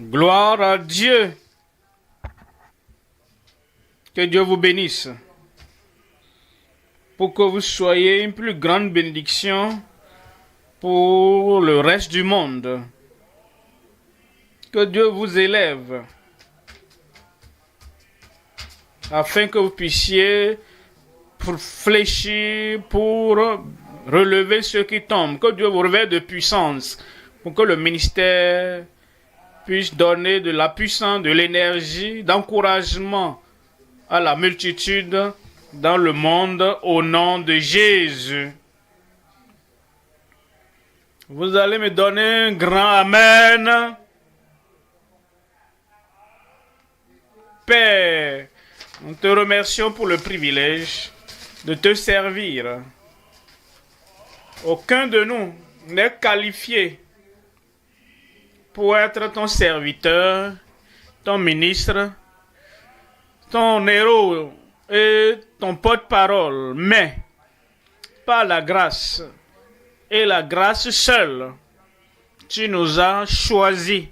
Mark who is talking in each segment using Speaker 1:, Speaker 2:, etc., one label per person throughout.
Speaker 1: Gloire à Dieu. Que Dieu vous bénisse. Pour que vous soyez une plus grande bénédiction pour le reste du monde. Que Dieu vous élève. Afin que vous puissiez fléchir pour relever ceux qui tombent. Que Dieu vous revête de puissance. Pour que le ministère puisse donner de la puissance, de l'énergie, d'encouragement à la multitude dans le monde au nom de Jésus. Vous allez me donner un grand Amen. Père, nous te remercions pour le privilège de te servir. Aucun de nous n'est qualifié pour être ton serviteur, ton ministre, ton héros et ton porte-parole, mais par la grâce et la grâce seule, tu nous as choisis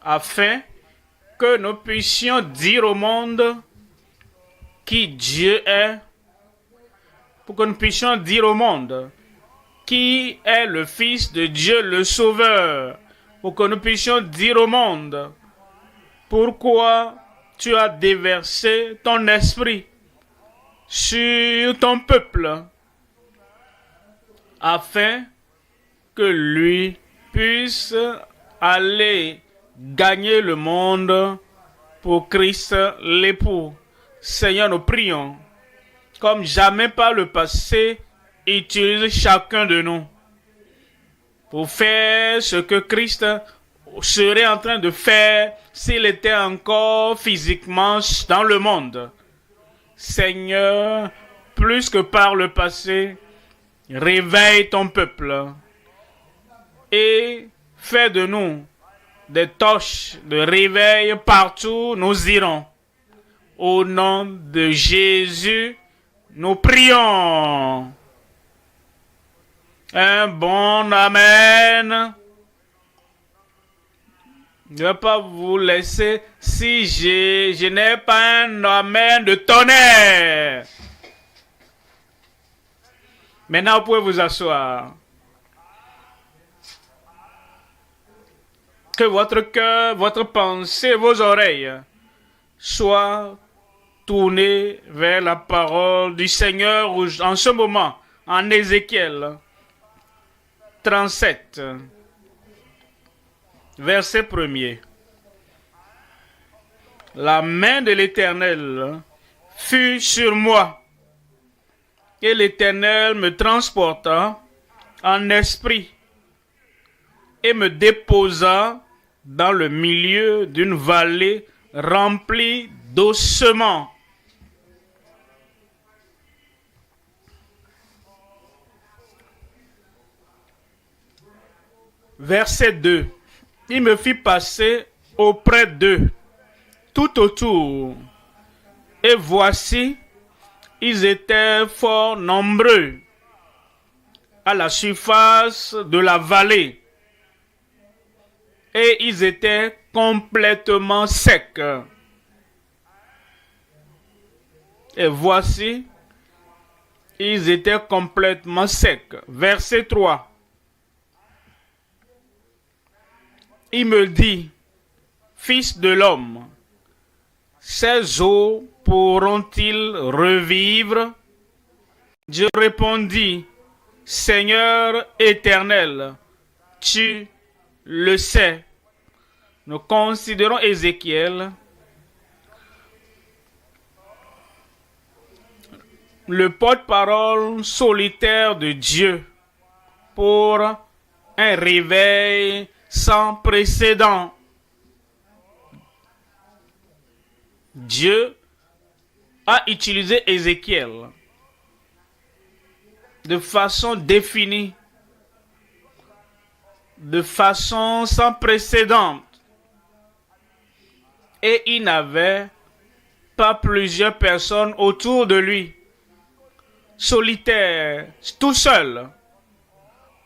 Speaker 1: afin que nous puissions dire au monde qui Dieu est, pour que nous puissions dire au monde qui est le Fils de Dieu, le Sauveur, pour que nous puissions dire au monde pourquoi tu as déversé ton esprit sur ton peuple, afin que lui puisse aller gagner le monde pour Christ l'époux. Seigneur, nous prions, comme jamais par le passé, utilise chacun de nous pour faire ce que Christ serait en train de faire s'il était encore physiquement dans le monde. Seigneur, plus que par le passé, réveille ton peuple et fais de nous des torches de réveil partout où nous irons. Au nom de Jésus, nous prions. Un bon Amen. Je ne vais pas vous laisser si je n'ai pas un Amen de tonnerre. Maintenant, vous pouvez vous asseoir. Que votre cœur, votre pensée, vos oreilles soient tournées vers la parole du Seigneur en ce moment, en Ézéchiel 37, verset 1er. La main de l'Éternel fut sur moi, et l'Éternel me transporta en esprit et me déposa dans le milieu d'une vallée remplie d'ossements. Verset 2. Il me fit passer auprès d'eux, tout autour. Et voici, ils étaient fort nombreux à la surface de la vallée. Et ils étaient complètement secs. Et voici, ils étaient complètement secs. Verset 3. Il me dit, Fils de l'homme, ces eaux pourront-ils revivre? Je répondis, Seigneur éternel, tu le sais. Nous considérons Ézéchiel, le porte-parole solitaire de Dieu pour un réveil sans précédent. Dieu a utilisé Ézéchiel de façon définie, de façon sans précédent. Et il n'avait pas plusieurs personnes autour de lui, solitaire, tout seul.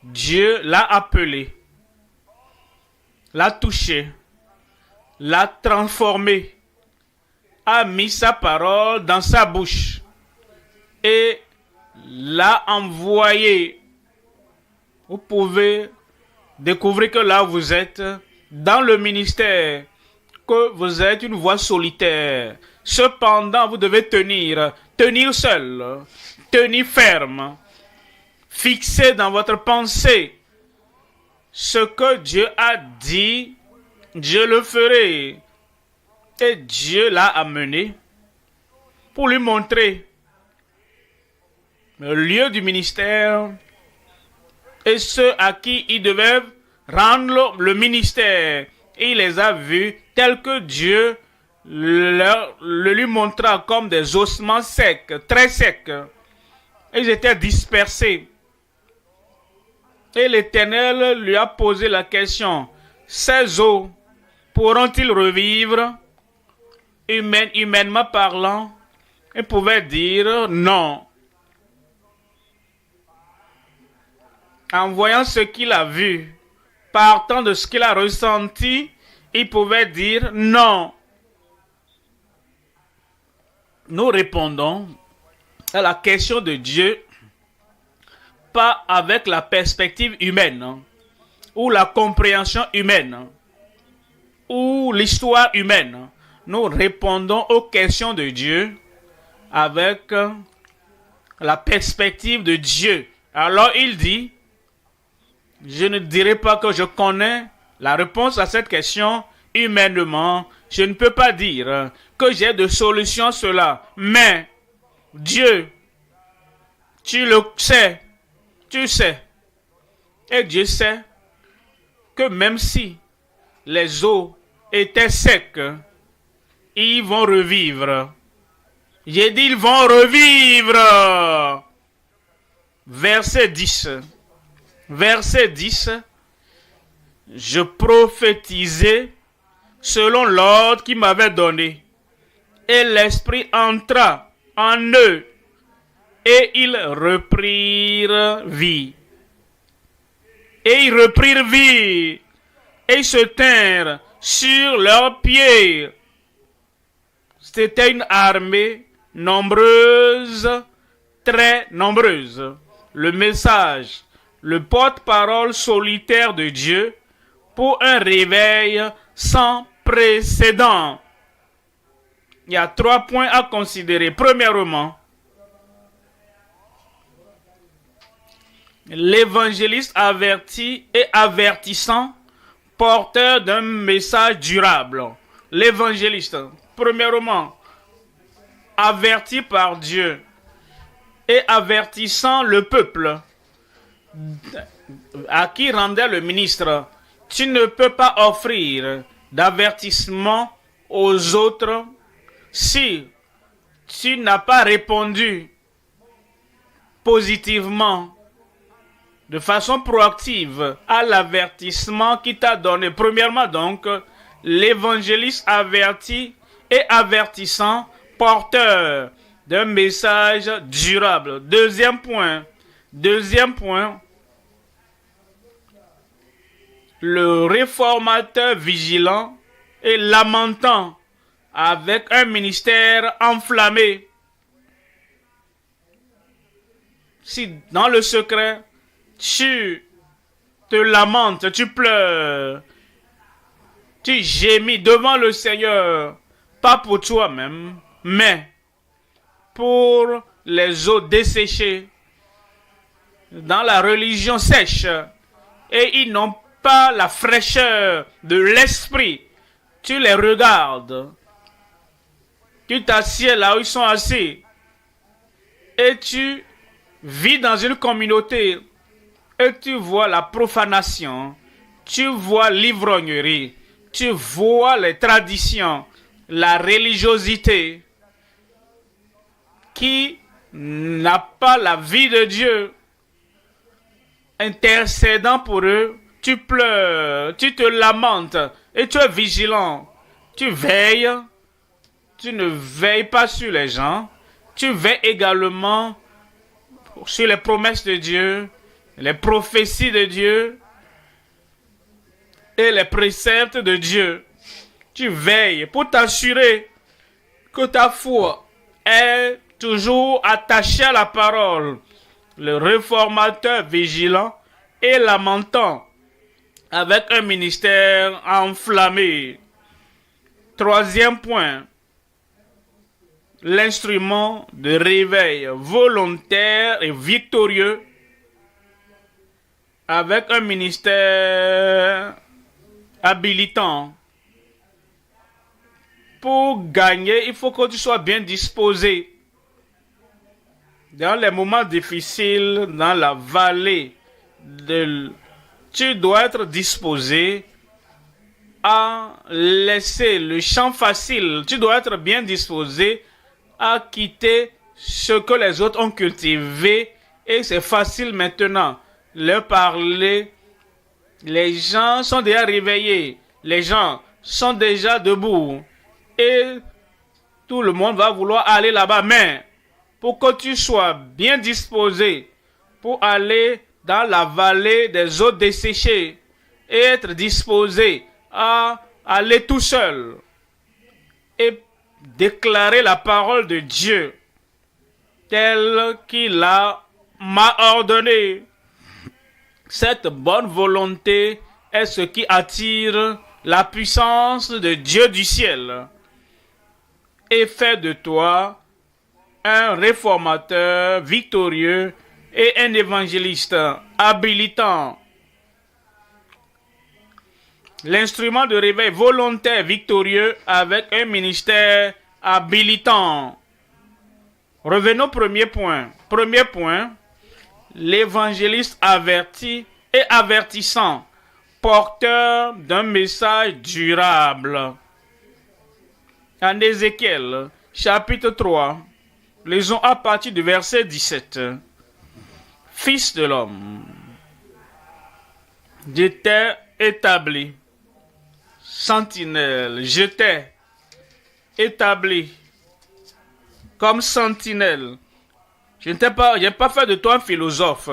Speaker 1: Dieu l'a appelé, l'a touché l'a transformé, a mis sa parole dans sa bouche et l'a envoyé. Vous pouvez découvrir que là vous êtes dans le ministère, que vous êtes une voix solitaire. Cependant, vous devez tenir seul, tenir ferme, fixer dans votre pensée ce que Dieu a dit, Dieu le ferait. Et Dieu l'a amené pour lui montrer le lieu du ministère et ceux à qui il devait rendre le ministère. Et il les a vus tels que Dieu le lui montra comme des ossements secs, très secs. Ils étaient dispersés. Et l'Éternel lui a posé la question, ces eaux pourront-ils revivre? Humainement parlant, il pouvait dire non. En voyant ce qu'il a vu, partant de ce qu'il a ressenti, il pouvait dire non. Nous répondons à la question de Dieu, pas avec la perspective humaine, ou la compréhension humaine, ou l'histoire humaine. Nous répondons aux questions de Dieu avec la perspective de Dieu. Alors il dit, je ne dirai pas que je connais la réponse à cette question humainement. Je ne peux pas dire que j'ai de solution à cela. Mais Dieu, tu le sais, tu sais. Et Dieu sait que même si les eaux étaient secs, ils vont revivre. J'ai dit, ils vont revivre. Verset 10. Verset 10. Je prophétisais selon l'ordre qu'il m'avait donné. Et l'Esprit entra en eux. Et ils reprirent vie. Et ils reprirent vie. Et ils se tinrent sur leurs pieds. C'était une armée nombreuse, très nombreuse. Le message, le porte-parole solitaire de Dieu pour un réveil sans précédent. Il y a 3 points à considérer. Premièrement, l'évangéliste averti et avertissant, porteur d'un message durable. L'évangéliste, premièrement, averti par Dieu et avertissant le peuple à qui rendait le ministre. Tu ne peux pas offrir d'avertissement aux autres si tu n'as pas répondu positivement, de façon proactive à l'avertissement qu'il t'a donné. Premièrement donc, l'évangéliste averti et avertissant, porteur d'un message durable. Deuxième point, le réformateur vigilant et lamentant avec un ministère enflammé. Si dans le secret, tu te lamentes, tu pleures, tu gémis devant le Seigneur, pas pour toi-même, mais pour les eaux desséchées dans la religion sèche, et ils n'ont pas la fraîcheur de l'esprit. Tu les regardes, tu t'assieds là où ils sont assis, et tu vis dans une communauté, et tu vois la profanation, tu vois l'ivrognerie, tu vois les traditions, la religiosité qui n'a pas la vie de Dieu. Intercédant pour eux, tu pleures, tu te lamentes et tu es vigilant. Tu veilles, tu ne veilles pas sur les gens, tu veilles également sur les promesses de Dieu, les prophéties de Dieu et les préceptes de Dieu. Tu veilles pour t'assurer que ta foi est toujours attachée à la parole. Le réformateur vigilant et lamentant avec un ministère enflammé. Troisième point, l'instrument de réveil volontaire et victorieux avec un ministère habilitant. Pour gagner, il faut que tu sois bien disposé. Dans les moments difficiles, dans la vallée, tu dois être disposé à laisser le champ facile. Tu dois être bien disposé à quitter ce que les autres ont cultivé et c'est facile maintenant. Leur parler, les gens sont déjà réveillés, les gens sont déjà debout et tout le monde va vouloir aller là-bas. Mais pour que tu sois bien disposé pour aller dans la vallée des eaux desséchées et être disposé à aller tout seul et déclarer la parole de Dieu telle qu'il m'a ordonné. Cette bonne volonté est ce qui attire la puissance de Dieu du ciel et fait de toi un réformateur victorieux et un évangéliste habilitant. L'instrument de réveil volontaire victorieux avec un ministère habilitant. Revenons au premier point. Premier point, l'évangéliste averti et avertissant, porteur d'un message durable. En Ézéchiel, chapitre 3, lisons à partir du verset 17. Fils de l'homme, je t'ai établi, sentinelle, je t'ai établi comme sentinelle. Je n'ai pas fait de toi un philosophe.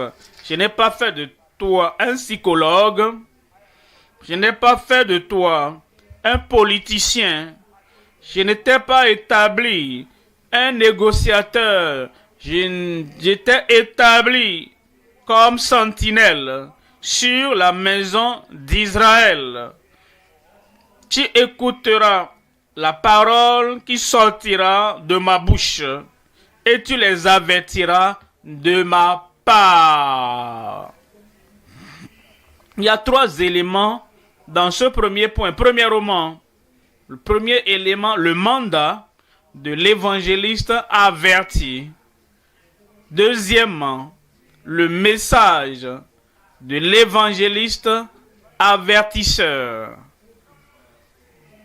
Speaker 1: Je n'ai pas fait de toi un psychologue. Je n'ai pas fait de toi un politicien. Je ne t'ai pas établi un négociateur. Je t'ai établi comme sentinelle sur la maison d'Israël. Tu écouteras la parole qui sortira de ma bouche et tu les avertiras de ma part. Il y a 3 éléments dans ce premier point. Premièrement, le premier élément, le mandat de l'évangéliste averti. Deuxièmement, le message de l'évangéliste avertisseur.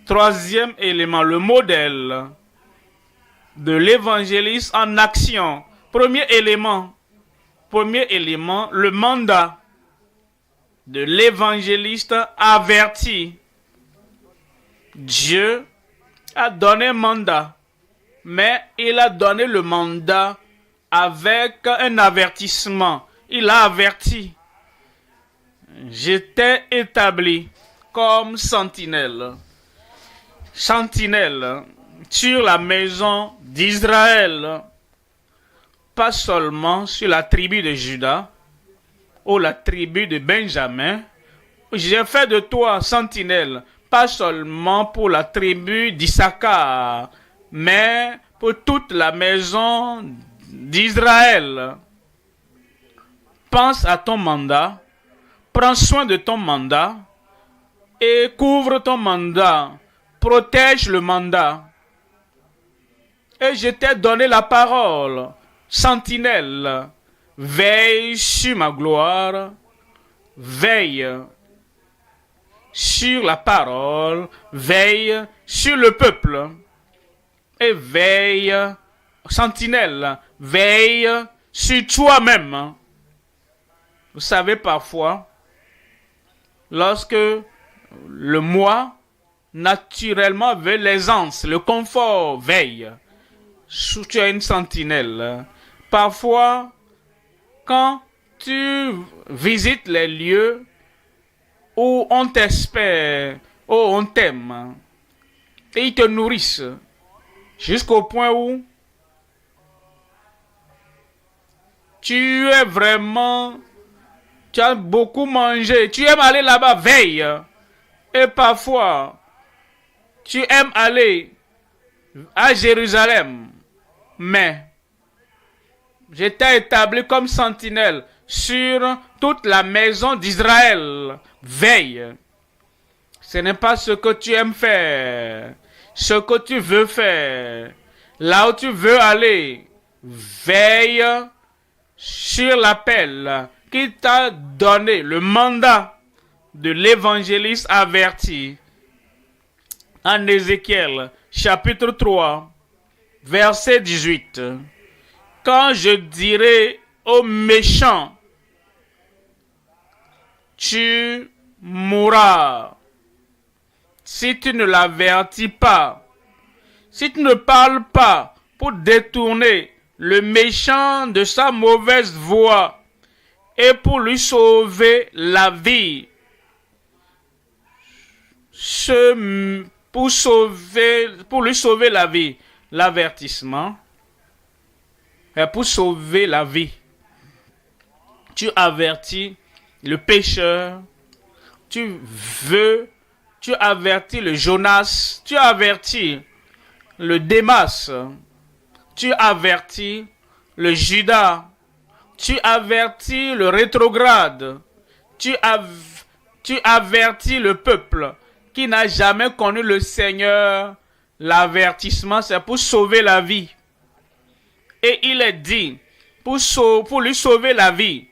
Speaker 1: Troisième élément, le modèle de l'évangéliste en action. Premier élément, le mandat de l'évangéliste averti. Dieu a donné un mandat, mais il a donné le mandat avec un avertissement. Il a averti. Je t'ai établi comme sentinelle. Sentinelle sur la maison d'Israël. Pas seulement sur la tribu de Juda ou la tribu de Benjamin. J'ai fait de toi sentinelle, pas seulement pour la tribu d'Issachar, mais pour toute la maison d'Israël. Pense à ton mandat, prends soin de ton mandat et couvre ton mandat, protège le mandat. Et je t'ai donné la parole, sentinelle, veille sur ma gloire, veille sur la parole, veille sur le peuple, et veille, sentinelle, veille sur toi-même. Vous savez, parfois, lorsque le moi, naturellement, veut l'aisance, le confort, veille. Tu as une sentinelle. Parfois, quand tu visites les lieux où on t'espère, où on t'aime, et ils te nourrissent jusqu'au point où tu es vraiment, tu as beaucoup mangé, tu aimes aller là-bas, veille. Et parfois, tu aimes aller à Jérusalem, mais je t'ai établi comme sentinelle sur toute la maison d'Israël. Veille. Ce n'est pas ce que tu aimes faire, ce que tu veux faire, là où tu veux aller. Veille sur l'appel qui t'a donné, le mandat de l'évangéliste averti. En Ézéchiel, chapitre 3, verset 18. Quand je dirai aux méchants, tu mourras, si tu ne l'avertis pas, si tu ne parles pas pour détourner le méchant de sa mauvaise voie et pour lui sauver la vie, pour lui sauver la vie, l'avertissement est pour sauver la vie. Tu avertis le pécheur, tu avertis le Jonas, tu avertis le Démas, tu avertis le Judas, tu avertis le rétrograde, tu avertis le peuple qui n'a jamais connu le Seigneur. L'avertissement, c'est pour sauver la vie. Et il est dit, pour lui sauver la vie,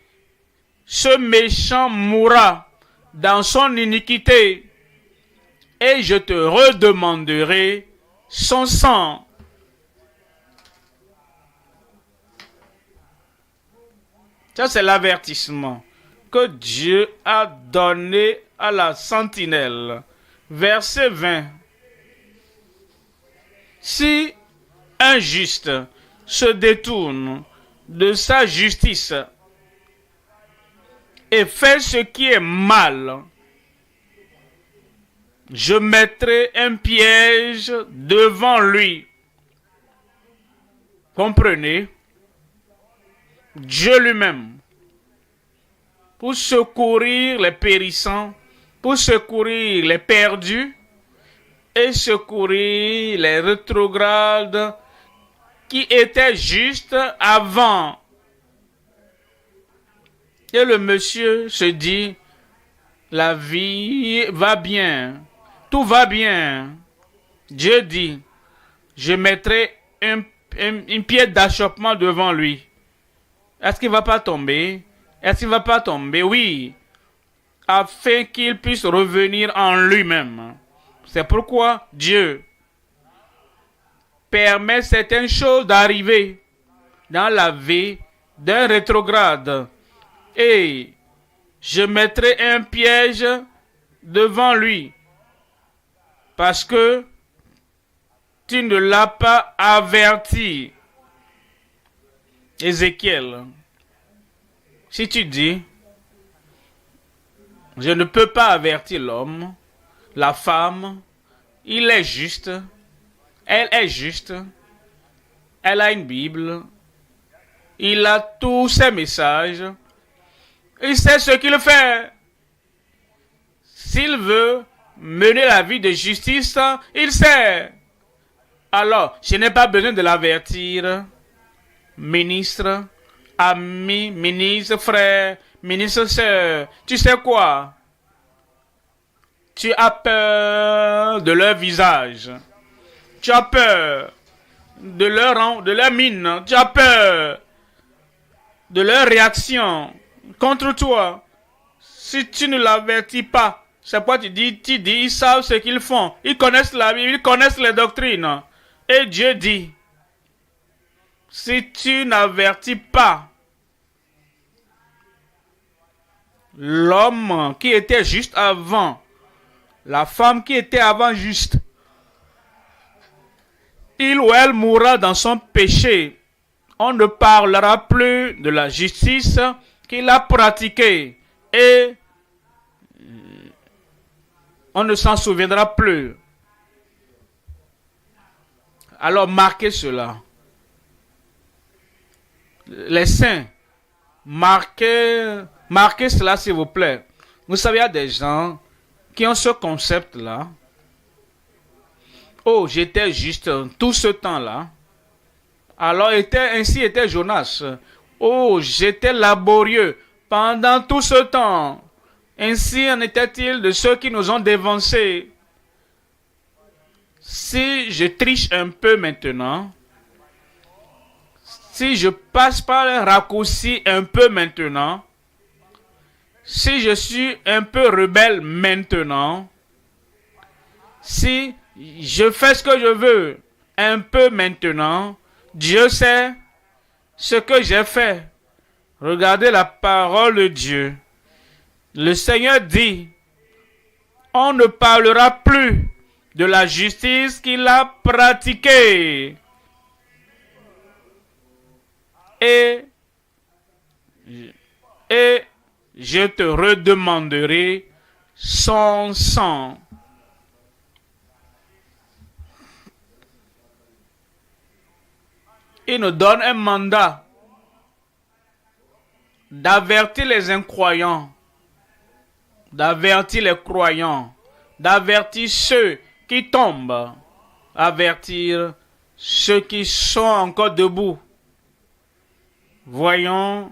Speaker 1: ce méchant mourra dans son iniquité, et je te redemanderai son sang. Ça, c'est l'avertissement que Dieu a donné à la sentinelle. Verset 20. Si un juste se détourne de sa justice et fait ce qui est mal, je mettrai un piège devant lui. Comprenez? Dieu lui-même, pour secourir les périssants, pour secourir les perdus et secourir les rétrogrades qui étaient juste avant. Et le monsieur se dit, la vie va bien, tout va bien. Dieu dit, je mettrai une pierre d'achoppement devant lui. Est-ce qu'il ne va pas tomber? Est-ce qu'il ne va pas tomber? Oui. Afin qu'il puisse revenir en lui-même. C'est pourquoi Dieu permet certaines choses d'arriver dans la vie d'un rétrograde. Et je mettrai un piège devant lui. Parce que tu ne l'as pas averti. Ézéchiel, si tu dis, je ne peux pas avertir l'homme, la femme, il est juste, elle est juste, elle a une Bible, il a tous ses messages, il sait ce qu'il fait. S'il veut mener la vie de justice, il sait. Alors, je n'ai pas besoin de l'avertir. Ministre, ami, ministre, frère, ministre, sœur, tu sais quoi? Tu as peur de leur visage. Tu as peur de leur mine. Tu as peur de leur réaction contre toi. Si tu ne l'avertis pas, c'est pourquoi tu dis, ils savent ce qu'ils font. Ils connaissent la Bible, ils connaissent les doctrines. Et Dieu dit, si tu n'avertis pas l'homme qui était juste avant, la femme qui était avant juste, il ou elle mourra dans son péché. On ne parlera plus de la justice qu'il a pratiquée et on ne s'en souviendra plus. Alors marquez cela. Les saints, marquez cela s'il vous plaît. Vous savez, il y a des gens qui ont ce concept-là. Oh, j'étais juste tout ce temps-là. Alors, ainsi était Jonas. Oh, j'étais laborieux pendant tout ce temps. Ainsi en était-il de ceux qui nous ont dévancés. Si je triche un peu maintenant, si je passe par un raccourci un peu maintenant, si je suis un peu rebelle maintenant, si je fais ce que je veux un peu maintenant, Dieu sait ce que j'ai fait. Regardez la parole de Dieu. Le Seigneur dit, on ne parlera plus de la justice qu'il a pratiquée. Et je te redemanderai son sang. Il nous donne un mandat d'avertir les incroyants, d'avertir les croyants, d'avertir ceux qui tombent, avertir ceux qui sont encore debout. Voyons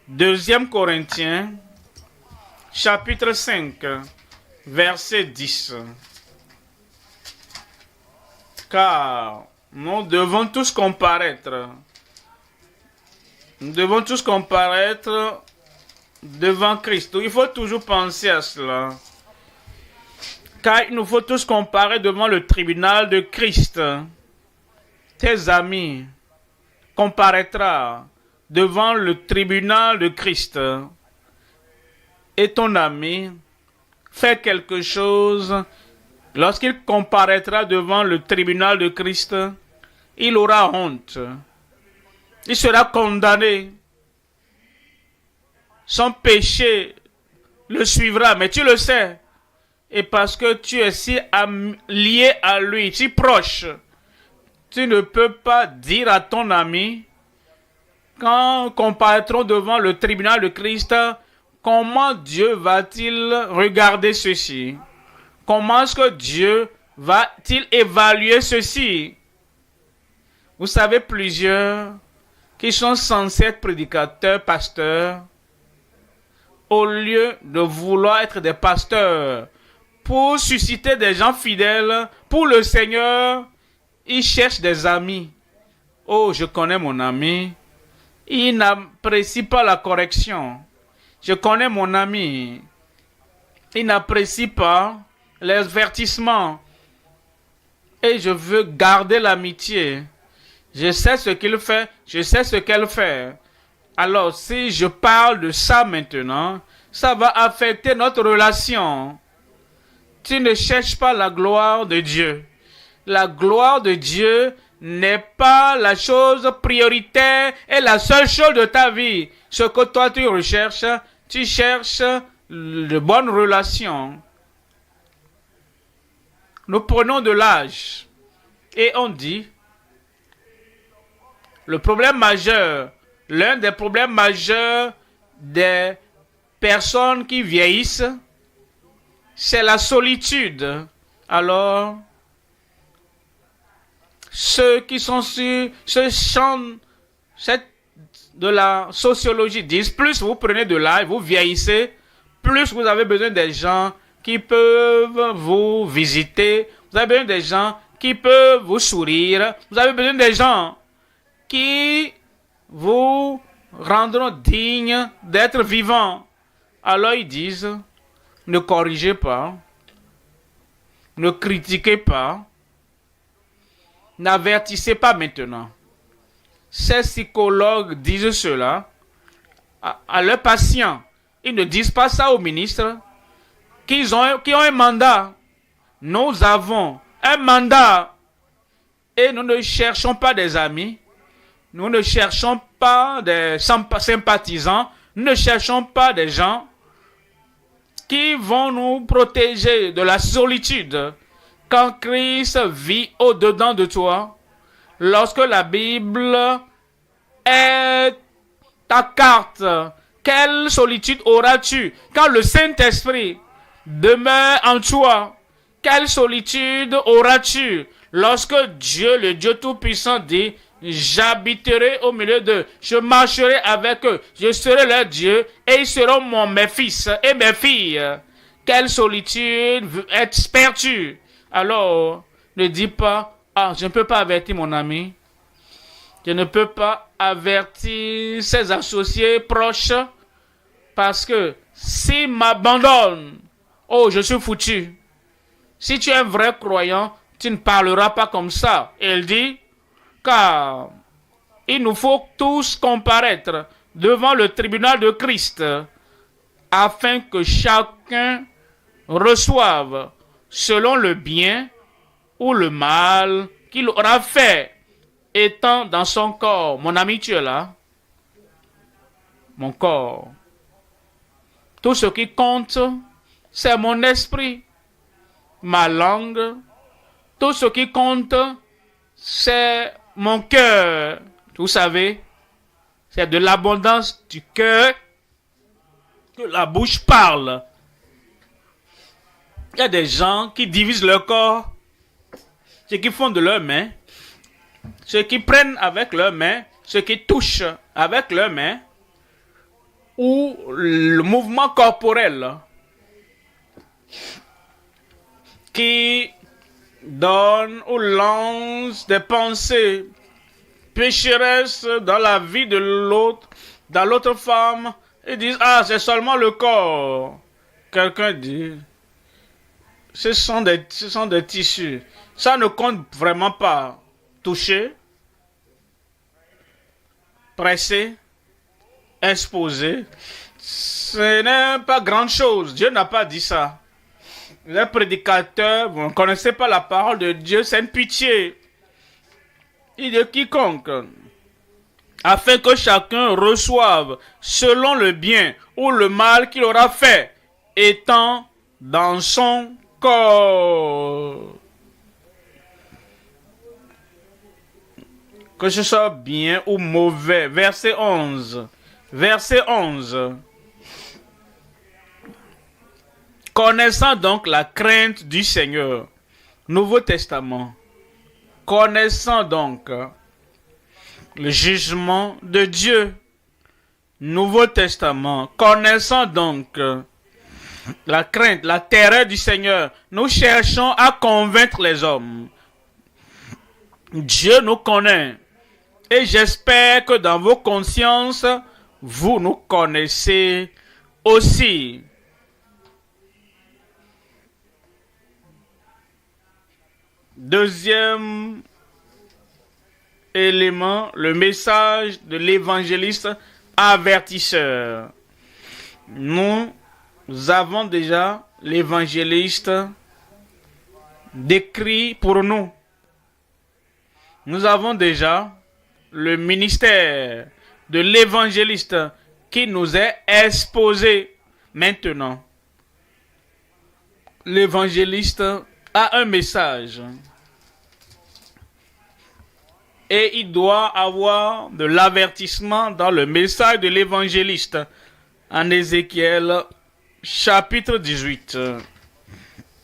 Speaker 1: 2 Corinthiens, chapitre 5, verset 10. Car nous devons tous comparaître. Nous devons tous comparaître devant Christ. Il faut toujours penser à cela. Car il nous faut tous comparer devant le tribunal de Christ. Tes amis comparaîtra devant le tribunal de Christ. Et ton ami fait quelque chose. Lorsqu'il comparaîtra devant le tribunal de Christ, il aura honte. Il sera condamné. Son péché le suivra, mais tu le sais. Et parce que tu es si lié à lui, si proche, tu ne peux pas dire à ton ami, quand comparaîtront devant le tribunal de Christ, comment Dieu va-t-il regarder ceci? Comment est-ce que Dieu va-t-il évaluer ceci? Vous savez, plusieurs qui sont censés être prédicateurs, pasteurs, au lieu de vouloir être des pasteurs pour susciter des gens fidèles pour le Seigneur, ils cherchent des amis. Oh, je connais mon ami. Il n'apprécie pas la correction. Je connais mon ami. Il n'apprécie pas les avertissements. Et je veux garder l'amitié. Je sais ce qu'il fait. Je sais ce qu'elle fait. Alors, si je parle de ça maintenant, ça va affecter notre relation. Tu ne cherches pas la gloire de Dieu. La gloire de Dieu n'est pas la chose prioritaire et la seule chose de ta vie. Ce que toi tu recherches, tu cherches de bonnes relations. Nous prenons de l'âge et on dit, le problème majeur, l'un des problèmes majeurs des personnes qui vieillissent, c'est la solitude. Alors, ceux qui sont sur ce champ de la sociologie disent, plus vous prenez de l'âge, vous vieillissez, plus vous avez besoin des gens qui peuvent vous visiter, vous avez besoin des gens qui peuvent vous sourire, vous avez besoin des gens qui vous rendront dignes d'être vivants. Alors ils disent, ne corrigez pas, ne critiquez pas, n'avertissez pas maintenant. Ces psychologues disent cela à leurs patients. Ils ne disent pas ça aux ministres qui ont un mandat. Nous avons un mandat et nous ne cherchons pas des amis. Nous ne cherchons pas des sympathisants. Nous ne cherchons pas des gens qui vont nous protéger de la solitude. Quand Christ vit au-dedans de toi, lorsque la Bible est ta carte, quelle solitude auras-tu quand le Saint-Esprit demeure en toi? Quelle solitude auras-tu lorsque Dieu, le Dieu Tout-Puissant, dit: j'habiterai au milieu d'eux, je marcherai avec eux, je serai leur Dieu et ils seront mes fils et mes filles. Quelle solitude espères-tu? Alors, ne dis pas: ah, je ne peux pas avertir mon ami, je ne peux pas avertir ses associés proches, parce que s'ils m'abandonnent, oh, je suis foutu. Si tu es un vrai croyant, tu ne parleras pas comme ça. Il dit: car il nous faut tous comparaître devant le tribunal de Christ, afin que chacun reçoive selon le bien ou le mal qu'il aura fait, étant dans son corps. Mon ami, tu es là? Mon corps. Tout ce qui compte, c'est mon esprit, ma langue. Tout ce qui compte, c'est mon cœur. Vous savez, c'est de l'abondance du cœur que la bouche parle. Il y a des gens qui divisent leur corps, ce qu'ils font de leurs mains, ce qu'ils prennent avec leurs mains, ce qu'ils touchent avec leurs mains, ou le mouvement corporel qui donne ou lance des pensées pécheresses dans la vie de l'autre, dans l'autre femme, et disent: ah, c'est seulement le corps. Quelqu'un dit: ce sont des tissus. Ça ne compte vraiment pas. Toucher, presser, exposer, ce n'est pas grand chose. Dieu n'a pas dit ça. Les prédicateurs, vous ne connaissez pas la parole de Dieu, c'est une pitié. Il dit: quiconque, afin que chacun reçoive selon le bien ou le mal qu'il aura fait, étant dans son corps. Que ce soit bien ou mauvais. Verset 11. Verset 11. Connaissant donc la crainte du Seigneur. Nouveau Testament. Connaissant donc le jugement de Dieu. Nouveau Testament. Connaissant donc la crainte, la terreur du Seigneur. Nous cherchons à convaincre les hommes. Dieu nous connaît. Et j'espère que dans vos consciences, vous nous connaissez aussi. Deuxième élément, le message de l'évangéliste avertisseur. Nous avons déjà l'évangéliste décrit pour nous. Nous avons déjà le ministère de l'évangéliste qui nous est exposé. Maintenant, l'évangéliste a un message et il doit avoir de l'avertissement dans le message de l'évangéliste. En Ézéchiel chapitre 18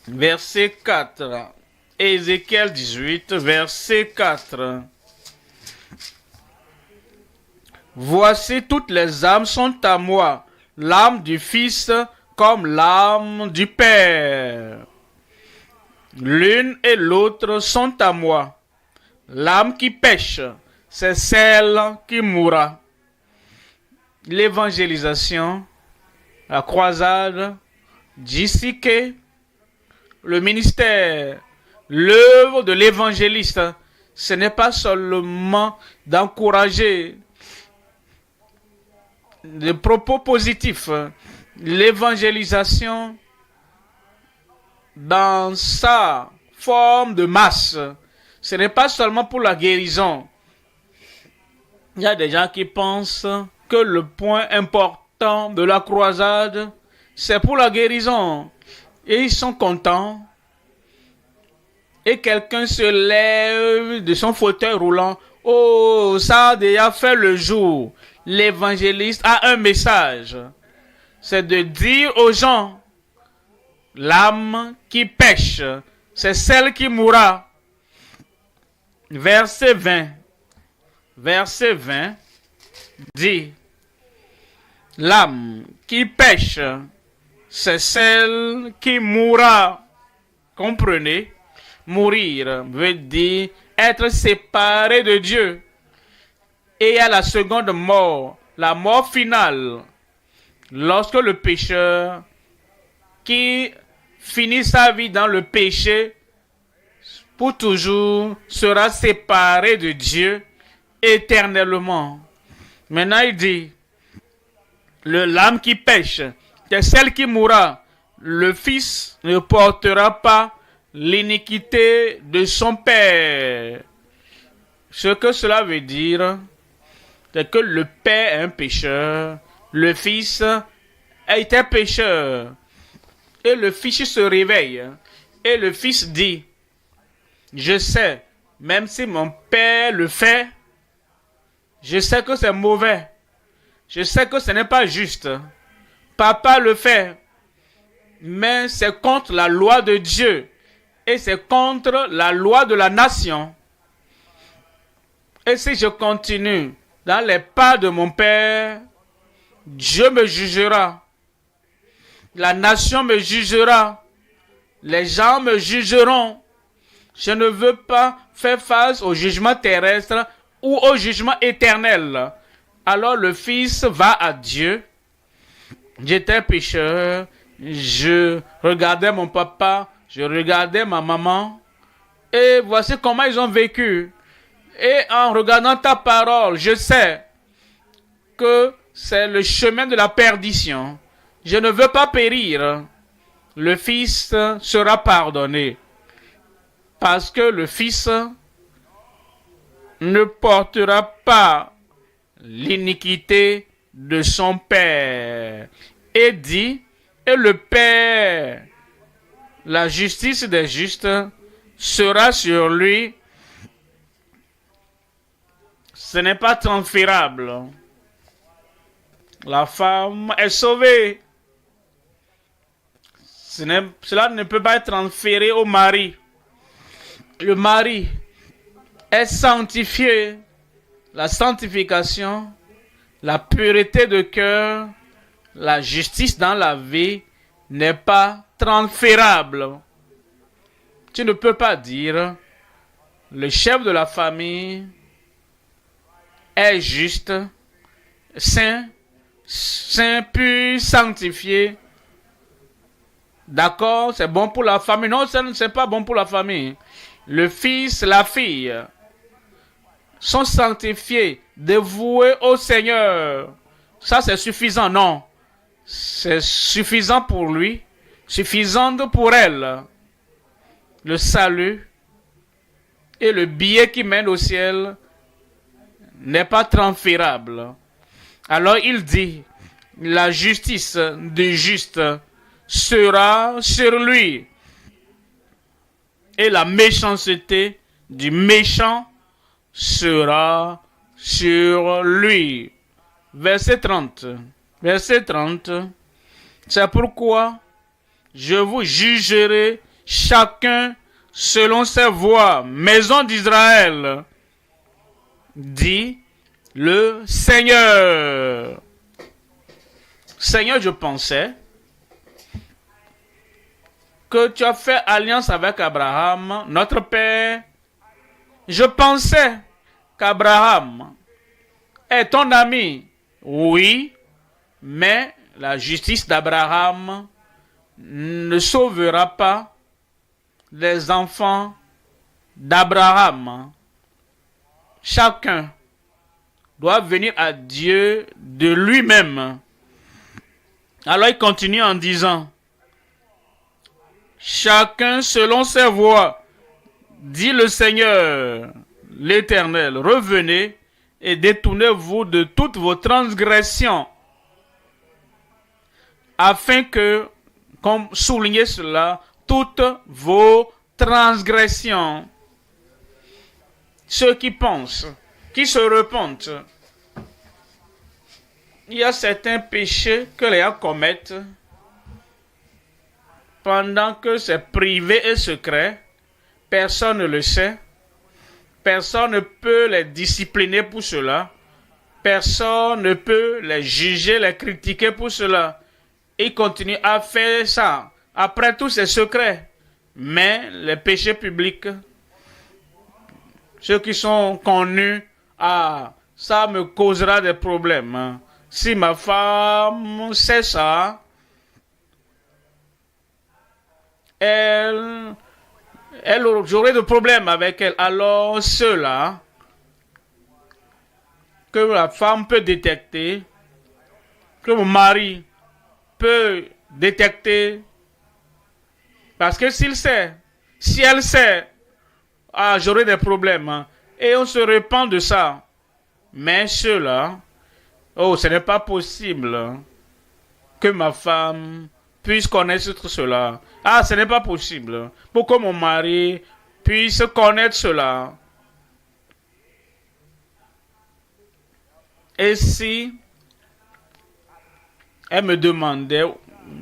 Speaker 1: verset 4. Ézéchiel 18 verset 4. Voici, toutes les âmes sont à moi, l'âme du Fils comme l'âme du Père. L'une et l'autre sont à moi. L'âme qui pêche, c'est celle qui mourra. L'évangélisation, la croisade, Jessica, le ministère, l'œuvre de l'évangéliste, ce n'est pas seulement d'encourager des propos positifs. L'évangélisation, dans sa forme de masse, ce n'est pas seulement pour la guérison. Il y a des gens qui pensent que le point important de la croisade, c'est pour la guérison. Et ils sont contents. et quelqu'un se lève de son fauteuil roulant. Oh, ça a déjà fait le jour. L'évangéliste a un message. C'est de dire aux gens, l'âme qui pêche, c'est celle qui mourra. Verset 20. Verset 20 dit, l'âme qui pêche, c'est celle qui mourra. Comprenez? Mourir veut dire être séparé de Dieu. Et il y a la seconde mort, la mort finale. Lorsque le pécheur qui finit sa vie dans le péché, pour toujours, sera séparé de Dieu éternellement. Maintenant, il dit, l'âme qui pêche, c'est celle qui mourra. Le fils ne portera pas l'iniquité de son père. Ce que cela veut dire, c'est que le père est un pécheur, le fils était pécheur. Et le fils se réveille. Et le fils dit, je sais, même si mon père le fait, je sais que c'est mauvais. Je sais que ce n'est pas juste. Papa le fait. Mais c'est contre la loi de Dieu. Et c'est contre la loi de la nation. Et si je continue dans les pas de mon père, Dieu me jugera. La nation me jugera. Les gens me jugeront. Je ne veux pas faire face au jugement terrestre ou au jugement éternel. Alors le fils va à Dieu. J'étais pécheur. Je regardais mon papa. Je regardais ma maman. Et voici comment ils ont vécu. Et en regardant ta parole, je sais que c'est le chemin de la perdition. Je ne veux pas périr. Le fils sera pardonné. Parce que le fils ne portera pas l'iniquité de son père. Et dit, et le père, la justice des justes sera sur lui. Ce n'est pas transférable. La femme est sauvée. Cela ne peut pas être transféré au mari. Le mari est sanctifié. La sanctification, la pureté de cœur, la justice dans la vie n'est pas transférable. Tu ne peux pas dire le chef de la famille est juste, saint, pur, sanctifié. D'accord, c'est bon pour la famille. Non, c'est pas bon pour la famille. Le fils, la fille sont sanctifiés, dévoués au Seigneur. Ça, c'est suffisant, non. C'est suffisant pour lui, suffisant pour elle. Le salut et le billet qui mène au ciel n'est pas transférable. Alors il dit, la justice du juste sera sur lui. Et la méchanceté du méchant sera sur lui. Verset 30. Verset 30. C'est pourquoi je vous jugerai chacun selon ses voies. Maison d'Israël, dit le Seigneur. Seigneur, je pensais que tu as fait alliance avec Abraham, notre père. Je pensais qu'Abraham est ton ami. Oui, mais la justice d'Abraham ne sauvera pas les enfants d'Abraham. Chacun doit venir à Dieu de lui-même. Alors il continue en disant, chacun selon ses voies, dit le Seigneur, l'Éternel, revenez et détournez-vous de toutes vos transgressions, afin que, comme soulignez cela, toutes vos transgression. Ceux qui pensent, qui se repentent. Il y a certains péchés que les gens commettent pendant que c'est privé et secret. Personne ne le sait. Personne ne peut les discipliner pour cela. Personne ne peut les juger, les critiquer pour cela. Ils continuent à faire ça. Après tout, c'est secret. Mais les péchés publics, ceux qui sont connus, ça me causera des problèmes. Si ma femme sait ça, j'aurai des problèmes avec elle. Alors ceux-là, que la femme peut détecter, que mon mari peut détecter, parce que s'il sait, si elle sait, j'aurai des problèmes. Et on se repent de ça. Mais ceux-là, ce n'est pas possible que ma femme puisse connaître cela. Ce n'est pas possible. Pour que mon mari puisse connaître cela. Et si elle me demandait,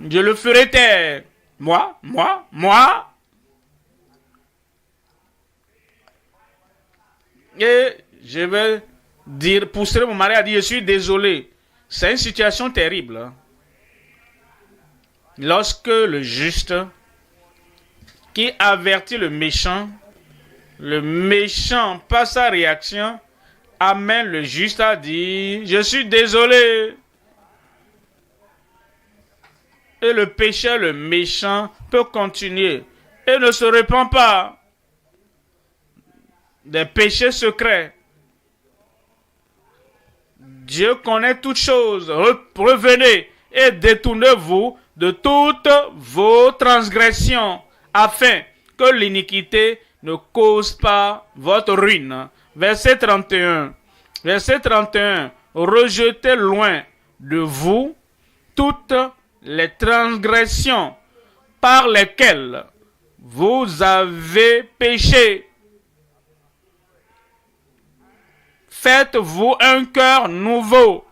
Speaker 1: je le ferai taire. Moi. Et je vais pousser mon mari à dire, je suis désolé. C'est une situation terrible. Lorsque le juste qui avertit le méchant, par sa réaction, amène le juste à dire, je suis désolé. Et le pécheur, le méchant, peut continuer et ne se repent pas des péchés secrets. Dieu connaît toutes choses. Revenez et détournez-vous de toutes vos transgressions, afin que l'iniquité ne cause pas votre ruine. Verset 31. Verset 31. Rejetez loin de vous toutes les transgressions par lesquelles vous avez péché. Faites-vous un cœur nouveau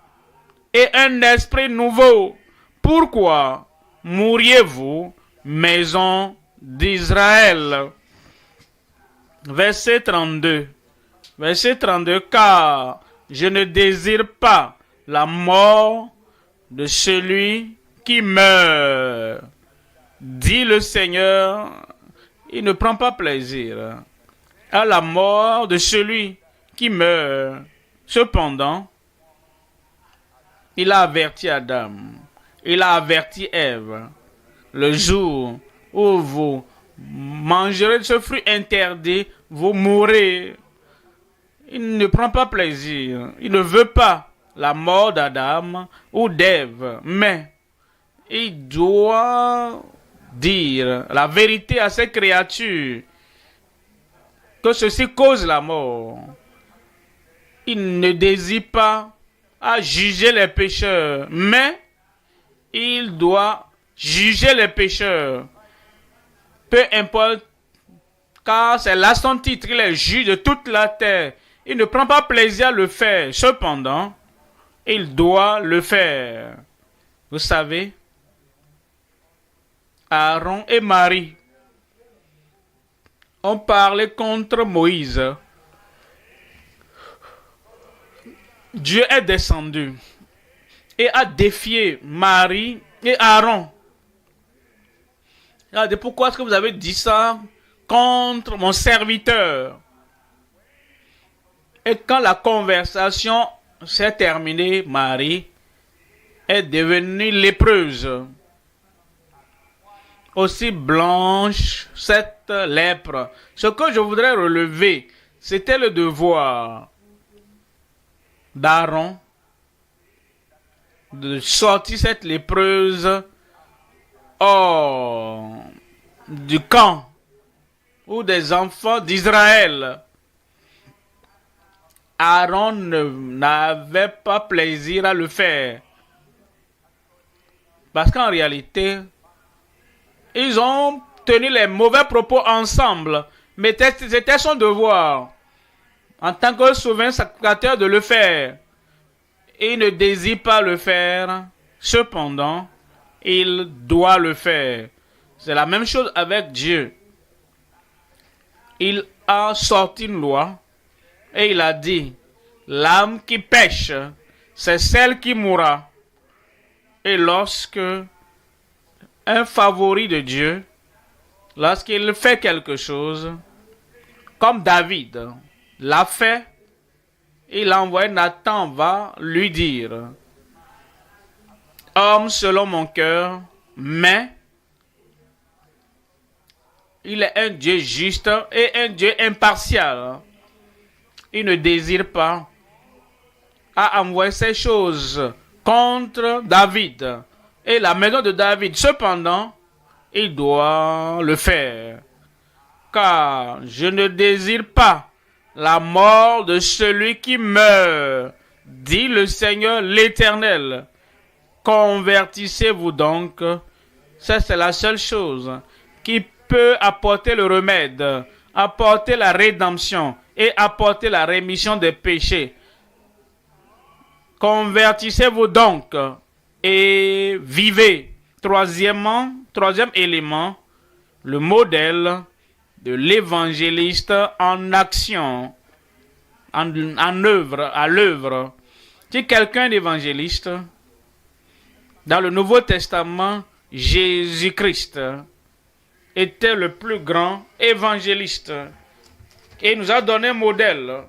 Speaker 1: et un esprit nouveau. Pourquoi mourriez-vous, maison d'Israël? Verset 32. Verset 32. Car je ne désire pas la mort de celui qui meurt. Dit le Seigneur, il ne prend pas plaisir à la mort de celui qui meurt. Cependant, il a averti Adam, il a averti Ève, le jour où vous mangerez de ce fruit interdit, vous mourrez. Il ne prend pas plaisir, il ne veut pas la mort d'Adam ou d'Ève, mais il doit dire la vérité à ces créatures, que ceci cause la mort. Il ne désire pas à juger les pécheurs, mais il doit juger les pécheurs. Peu importe, car c'est là son titre, il est juge de toute la terre. Il ne prend pas plaisir à le faire. Cependant, il doit le faire. Vous savez, Aaron et Marie ont parlé contre Moïse. Dieu est descendu et a défié Marie et Aaron. Il a dit, pourquoi est-ce que vous avez dit ça contre mon serviteur? Et quand la conversation s'est terminée, Marie est devenue lépreuse. Aussi blanche cette lèpre. Ce que je voudrais relever, c'était le devoir d'Aaron de sortir cette lépreuse hors du camp ou des enfants d'Israël. Aaron n'avait pas plaisir à le faire. Parce qu'en réalité, ils ont tenu les mauvais propos ensemble, mais c'était son devoir, en tant que souverain sacrificateur, de le faire. Il ne désire pas le faire, cependant, il doit le faire. C'est la même chose avec Dieu. Il a sorti une loi et il a dit, l'âme qui pêche, c'est celle qui mourra. Et lorsque un favori de Dieu, lorsqu'il fait quelque chose, comme David l'a fait, il a envoyé Nathan va lui dire, homme selon mon cœur, mais il est un Dieu juste et un Dieu impartial. Il ne désire pas à envoyer ces choses contre David et la maison de David. Cependant, il doit le faire. Car je ne désire pas la mort de celui qui meurt, dit le Seigneur l'Éternel. Convertissez-vous donc. Ça, c'est la seule chose qui peut apporter le remède, apporter la rédemption et apporter la rémission des péchés. Convertissez-vous donc et vivez. Troisième élément, le modèle de l'évangéliste en action, en œuvre, à l'œuvre. Si quelqu'un est évangéliste, dans le Nouveau Testament, Jésus-Christ était le plus grand évangéliste et nous a donné un modèle.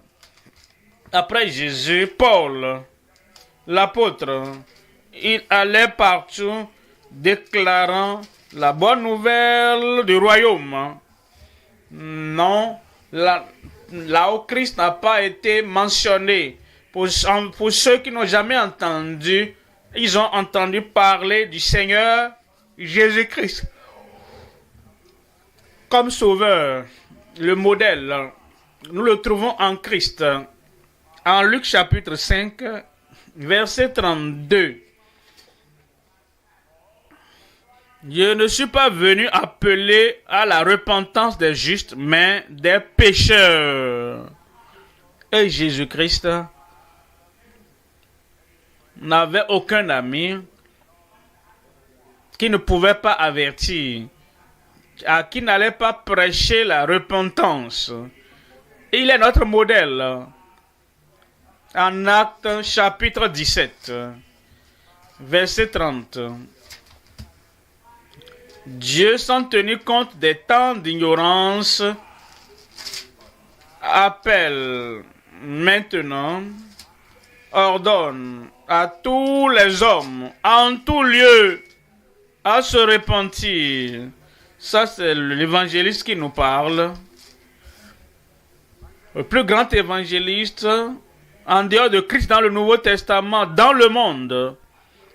Speaker 1: Après Jésus, Paul, l'apôtre, il allait partout déclarant la bonne nouvelle du royaume. Non, là où Christ n'a pas été mentionné. Pour ceux qui n'ont jamais entendu, ils ont entendu parler du Seigneur Jésus-Christ comme sauveur. Le modèle, nous le trouvons en Christ. En Luc chapitre 5, verset 32. Je ne suis pas venu appeler à la repentance des justes, mais des pécheurs. Et Jésus-Christ n'avait aucun ami qui ne pouvait pas avertir, à qui n'allait pas prêcher la repentance. Il est notre modèle. En Actes chapitre 17, verset 30. Dieu, sans tenir compte des temps d'ignorance, appelle maintenant, ordonne à tous les hommes, en tout lieu, à se repentir. Ça, c'est l'évangéliste qui nous parle. Le plus grand évangéliste, en dehors de Christ dans le Nouveau Testament, dans le monde,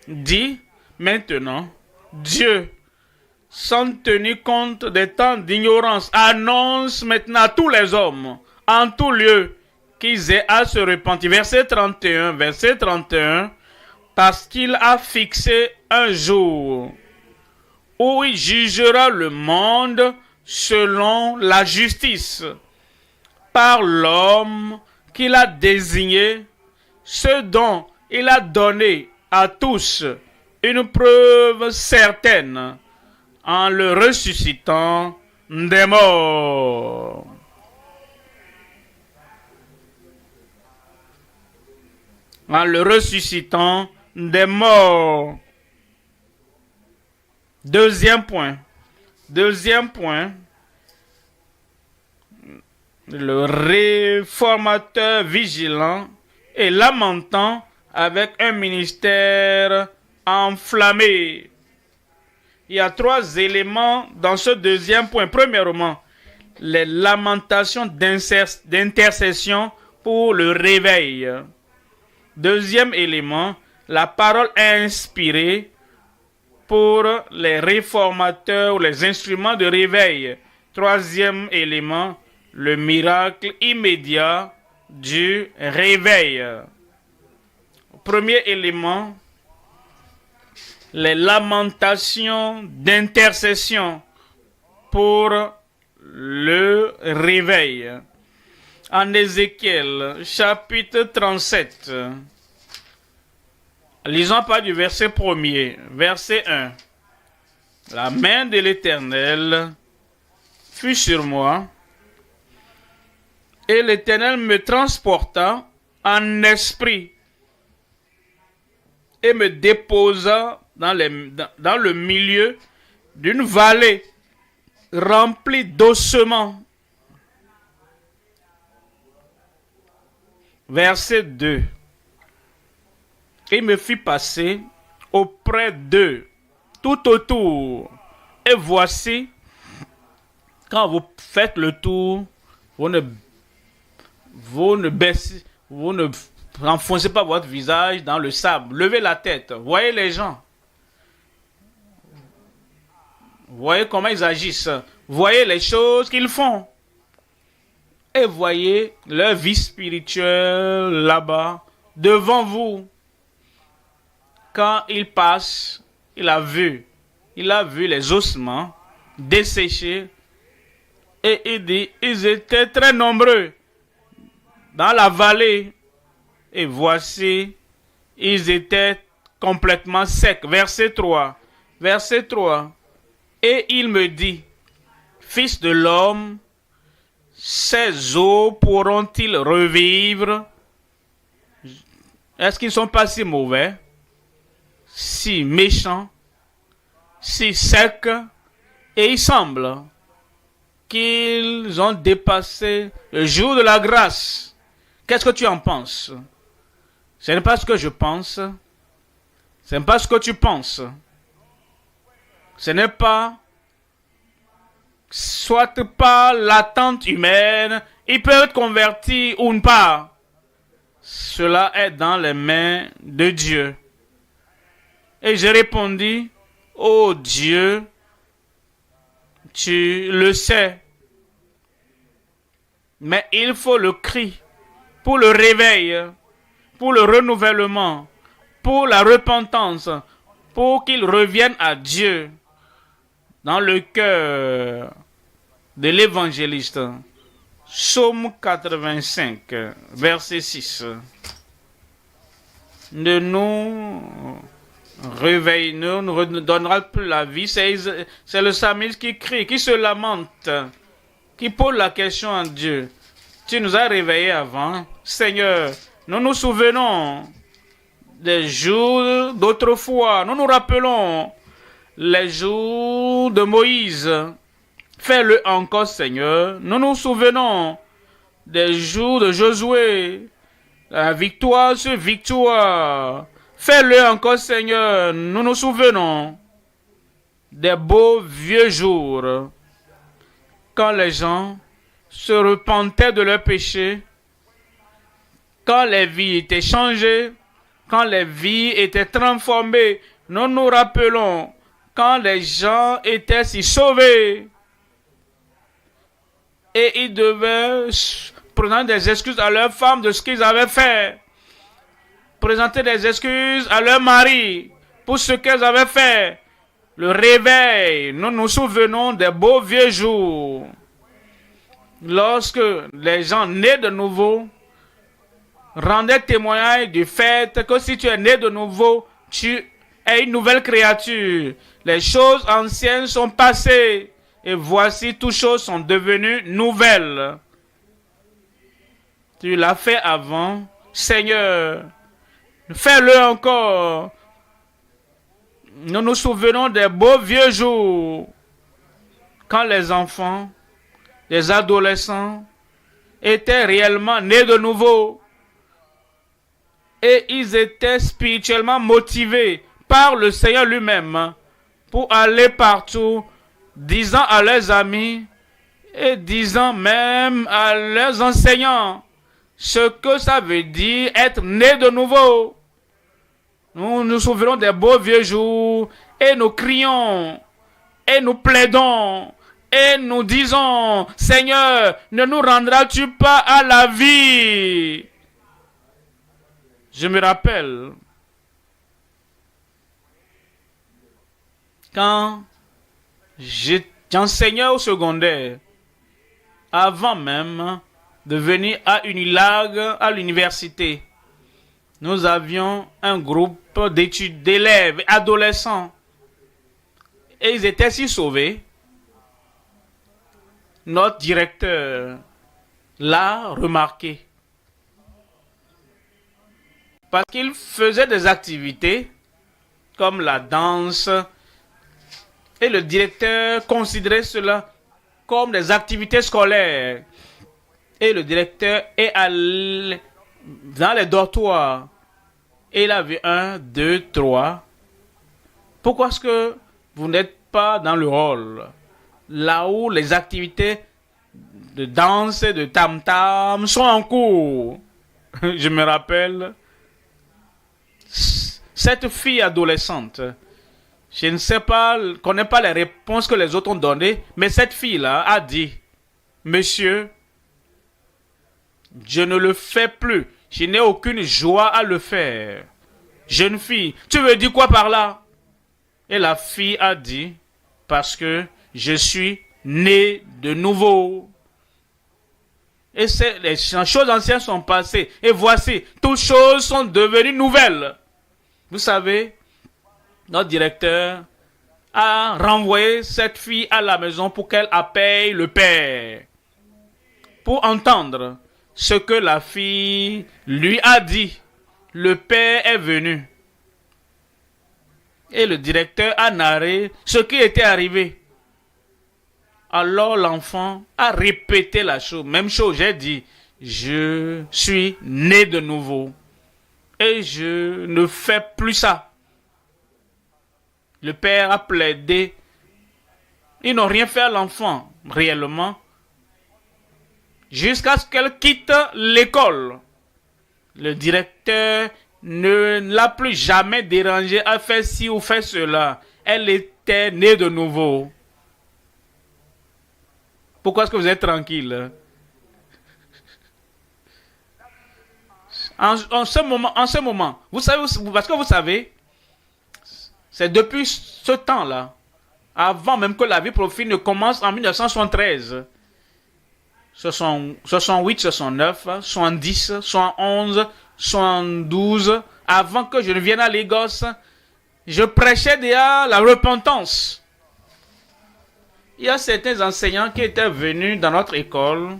Speaker 1: dit maintenant, Dieu, sans tenir compte des temps d'ignorance, annonce maintenant à tous les hommes, en tout lieu, qu'ils aient à se repentir. Verset 31, parce qu'il a fixé un jour où il jugera le monde selon la justice, par l'homme qu'il a désigné, ce dont il a donné à tous une preuve certaine, en le ressuscitant des morts. En le ressuscitant des morts. Deuxième point, le réformateur vigilant et lamentant avec un ministère enflammé. Il y a trois éléments dans ce deuxième point. Premièrement, les lamentations d'intercession pour le réveil. Deuxième élément, la parole inspirée pour les réformateurs ou les instruments de réveil. Troisième élément, le miracle immédiat du réveil. Premier élément, les lamentations d'intercession pour le réveil. En Ézéchiel, chapitre 37, lisons à partir du verset 1er, verset 1. La main de l'Éternel fut sur moi, et l'Éternel me transporta en esprit et me déposa dans le milieu d'une vallée remplie d'ossements. Verset 2. Il me fit passer auprès d'eux, tout autour. Et voici, quand vous faites le tour, vous ne n'enfoncez pas votre visage dans le sable. Levez la tête. Voyez les gens. Voyez comment ils agissent. Voyez les choses qu'ils font. Et voyez leur vie spirituelle là-bas, devant vous. Quand il passe, il a vu les ossements desséchés. Et il dit, ils étaient très nombreux dans la vallée. Et voici, ils étaient complètement secs. Verset 3. Verset 3. Et il me dit, Fils de l'homme, ces eaux pourront-ils revivre? Est-ce qu'ils ne sont pas si mauvais, si méchants, si secs? Et il semble qu'ils ont dépassé le jour de la grâce. Qu'est-ce que tu en penses? Ce n'est pas ce que je pense. Ce n'est pas ce que tu penses. Ce n'est pas soit par l'attente humaine, ils peuvent être convertis ou pas. Cela est dans les mains de Dieu. Et j'ai répondu, oh Dieu, tu le sais. Mais il faut le cri pour le réveil, pour le renouvellement, pour la repentance, pour qu'ils reviennent à Dieu dans le cœur de l'évangéliste. Psaume 85, verset 6. Ne nous réveille, ne nous redonnera plus la vie. C'est le psalmiste qui crie, qui se lamente, qui pose la question à Dieu. Tu nous as réveillés avant. Seigneur, nous nous souvenons des jours d'autrefois. Nous nous rappelons les jours de Moïse. Fais-le encore, Seigneur. Nous nous souvenons des jours de Josué. La victoire sur victoire. Fais-le encore, Seigneur. Nous nous souvenons des beaux vieux jours. Quand les gens se repentaient de leurs péchés. Quand les vies étaient changées. Quand les vies étaient transformées. Nous nous rappelons quand les gens étaient si sauvés. Et ils devaient présenter des excuses à leurs femmes de ce qu'ils avaient fait. Présenter des excuses à leur mari pour ce qu'elles avaient fait. Le réveil, nous nous souvenons des beaux vieux jours. Lorsque les gens nés de nouveau rendaient témoignage du fait que si tu es né de nouveau, tu es une nouvelle créature. Les choses anciennes sont passées. Et voici, toutes choses sont devenues nouvelles. Tu l'as fait avant. Seigneur, fais-le encore. Nous nous souvenons des beaux vieux jours. Quand les enfants, les adolescents étaient réellement nés de nouveau. Et ils étaient spirituellement motivés par le Seigneur lui-même pour aller partout, disant à leurs amis et disant même à leurs enseignants ce que ça veut dire être né de nouveau. Nous nous souvenons des beaux vieux jours et nous crions et nous plaidons et nous disons, Seigneur, ne nous rendras-tu pas à la vie? Je me rappelle quand J'enseignais au secondaire avant même de venir à Unilag, à l'université. Nous avions un groupe d'études d'élèves, adolescents. Et ils étaient si sauvés. Notre directeur l'a remarqué. Parce qu'il faisait des activités comme la danse. Et le directeur considérait cela comme des activités scolaires. Et le directeur est allé dans les dortoirs. Et il a vu 1, 2, 3. Pourquoi est-ce que vous n'êtes pas dans le hall? Là où les activités de danse et de tam-tam sont en cours. Je me rappelle, cette fille adolescente, je ne sais pas, je ne connais pas les réponses que les autres ont données, mais cette fille-là a dit, monsieur, je ne le fais plus. Je n'ai aucune joie à le faire. Jeune fille, tu veux dire quoi par là? Et la fille a dit, parce que je suis né de nouveau. Et les choses anciennes sont passées. Et voici, toutes choses sont devenues nouvelles. Vous savez, notre directeur a renvoyé cette fille à la maison pour qu'elle appelle le père. Pour entendre ce que la fille lui a dit. Le père est venu. Et le directeur a narré ce qui était arrivé. Alors l'enfant a répété la chose. Même chose, j'ai dit, je suis né de nouveau. Et je ne fais plus ça. Le père a plaidé. Ils n'ont rien fait à l'enfant, réellement. Jusqu'à ce qu'elle quitte l'école. Le directeur ne l'a plus jamais dérangé à faire ci ou faire cela. Elle était née de nouveau. Pourquoi est-ce que vous êtes tranquille? En ce moment, vous savez, parce que vous savez, c'est depuis ce temps-là, avant même que la vie profane ne commence en 1973, 68, 69, 70, 71, 72, avant que je ne vienne à Lagos, je prêchais déjà la repentance. Il y a certains enseignants qui étaient venus dans notre école,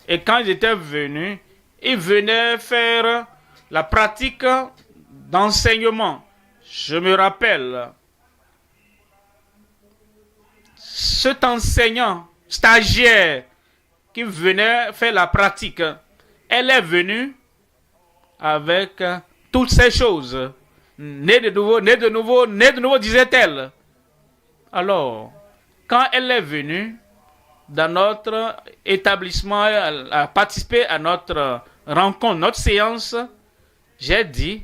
Speaker 1: et quand ils étaient venus, ils venaient faire la pratique d'enseignement. Je me rappelle, cet enseignant stagiaire qui venait faire la pratique, elle est venue avec toutes ces choses. Né de nouveau, né de nouveau, né de nouveau, disait-elle. Alors, quand elle est venue dans notre établissement, à participer à notre rencontre, notre séance, j'ai dit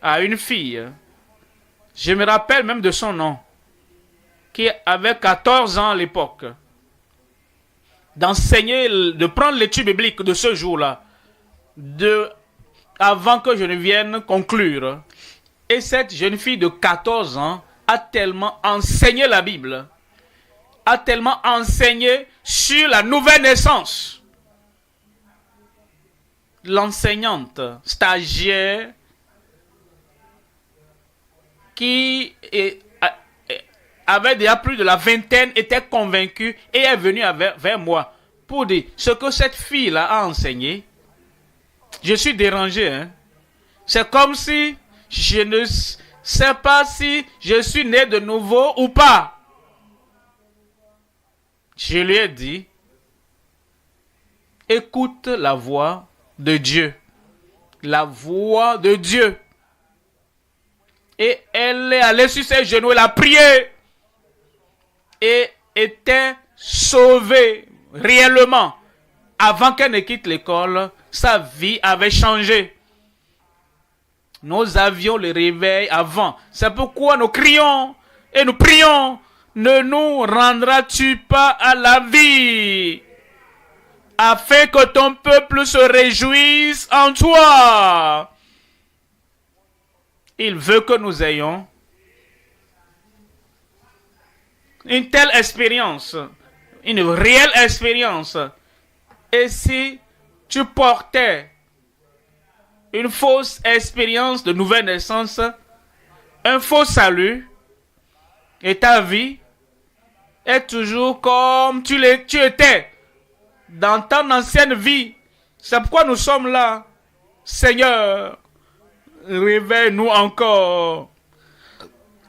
Speaker 1: à une fille, je me rappelle même de son nom, qui avait 14 ans à l'époque, d'enseigner, de prendre l'étude biblique de ce jour-là, avant que je ne vienne conclure. Et cette jeune fille de 14 ans a tellement enseigné la Bible, a tellement enseigné sur la nouvelle naissance. L'enseignante stagiaire qui avait déjà plus de la vingtaine était convaincue et est venue vers moi pour dire ce que cette fille-là a enseigné. Je suis dérangé. Hein? C'est comme si je ne sais pas si je suis né de nouveau ou pas. Je lui ai dit, écoute la voix de Dieu. La voix de Dieu. Et elle est allée sur ses genoux, elle a prié. Et était sauvée réellement. Avant qu'elle ne quitte l'école, sa vie avait changé. Nous avions le réveil avant. C'est pourquoi nous crions et nous prions. Ne nous rendras-tu pas à la vie, afin que ton peuple se réjouisse en toi? Il veut que nous ayons une telle expérience, une réelle expérience. Et si tu portais une fausse expérience de nouvelle naissance, un faux salut, et ta vie est toujours comme tu étais dans ton ancienne vie. C'est pourquoi nous sommes là. Seigneur, réveille-nous encore,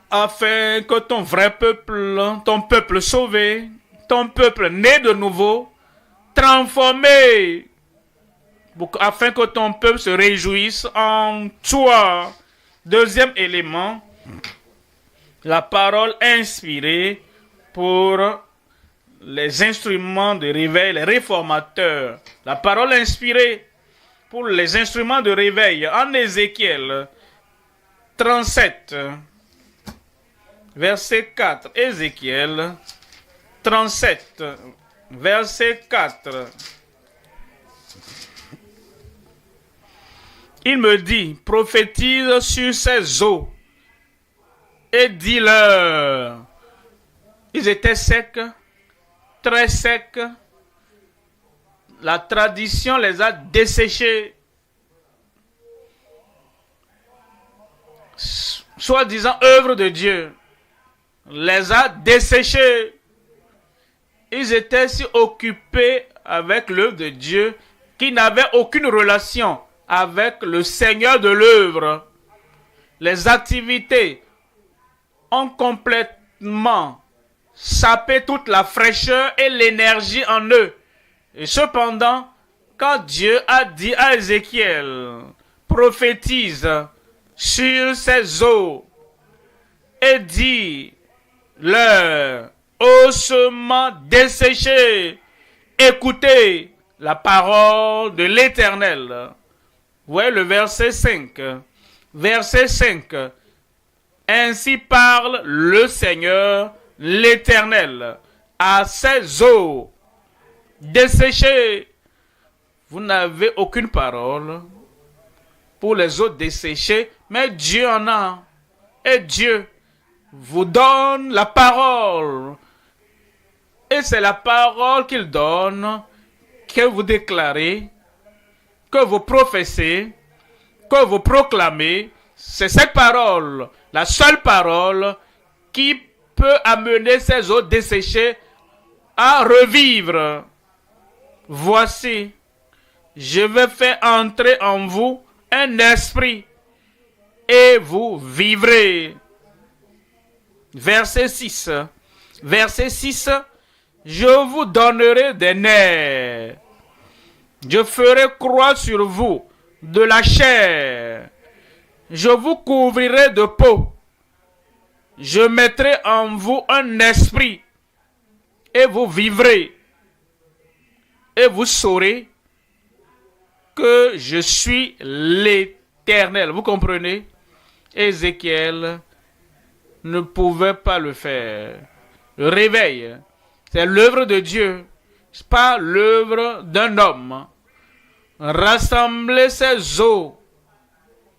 Speaker 1: afin que ton vrai peuple, ton peuple sauvé, ton peuple né de nouveau, transformé, afin que ton peuple se réjouisse en toi. Deuxième élément, la parole inspirée pour les instruments de réveil, les réformateurs. La parole inspirée pour les instruments de réveil en Ézéchiel 37, verset 4. Ézéchiel 37, verset 4. Il me dit, prophétise sur ces eaux et dis-leur. Ils étaient secs, très secs. La tradition les a desséchés. Soi-disant œuvre de Dieu les a desséchés. Ils étaient si occupés avec l'œuvre de Dieu qu'ils n'avaient aucune relation avec le Seigneur de l'œuvre. Les activités ont complètement sapé toute la fraîcheur et l'énergie en eux. Et cependant, quand Dieu a dit à Ézéchiel, prophétise sur ces eaux et dit leur ossements desséchés, écoutez la parole de l'Éternel. Voyez le verset 5. Verset 5. Ainsi parle le Seigneur, l'Éternel, à ces eaux desséchées. Vous n'avez aucune parole pour les eaux desséchées, mais Dieu en a. Et Dieu vous donne la parole. Et c'est la parole qu'il donne, que vous déclarez, que vous professez, que vous proclamez. C'est cette parole, la seule parole qui peut amener ces eaux desséchées à revivre. Voici, je vais faire entrer en vous un esprit et vous vivrez. Verset 6. Verset 6. Je vous donnerai des nerfs. Je ferai croître sur vous de la chair. Je vous couvrirai de peau. Je mettrai en vous un esprit et vous vivrez. Et vous saurez que je suis l'Éternel. Vous comprenez? Ézéchiel ne pouvait pas le faire. Le réveil, c'est l'œuvre de Dieu, c'est pas l'œuvre d'un homme. Rassembler ces eaux,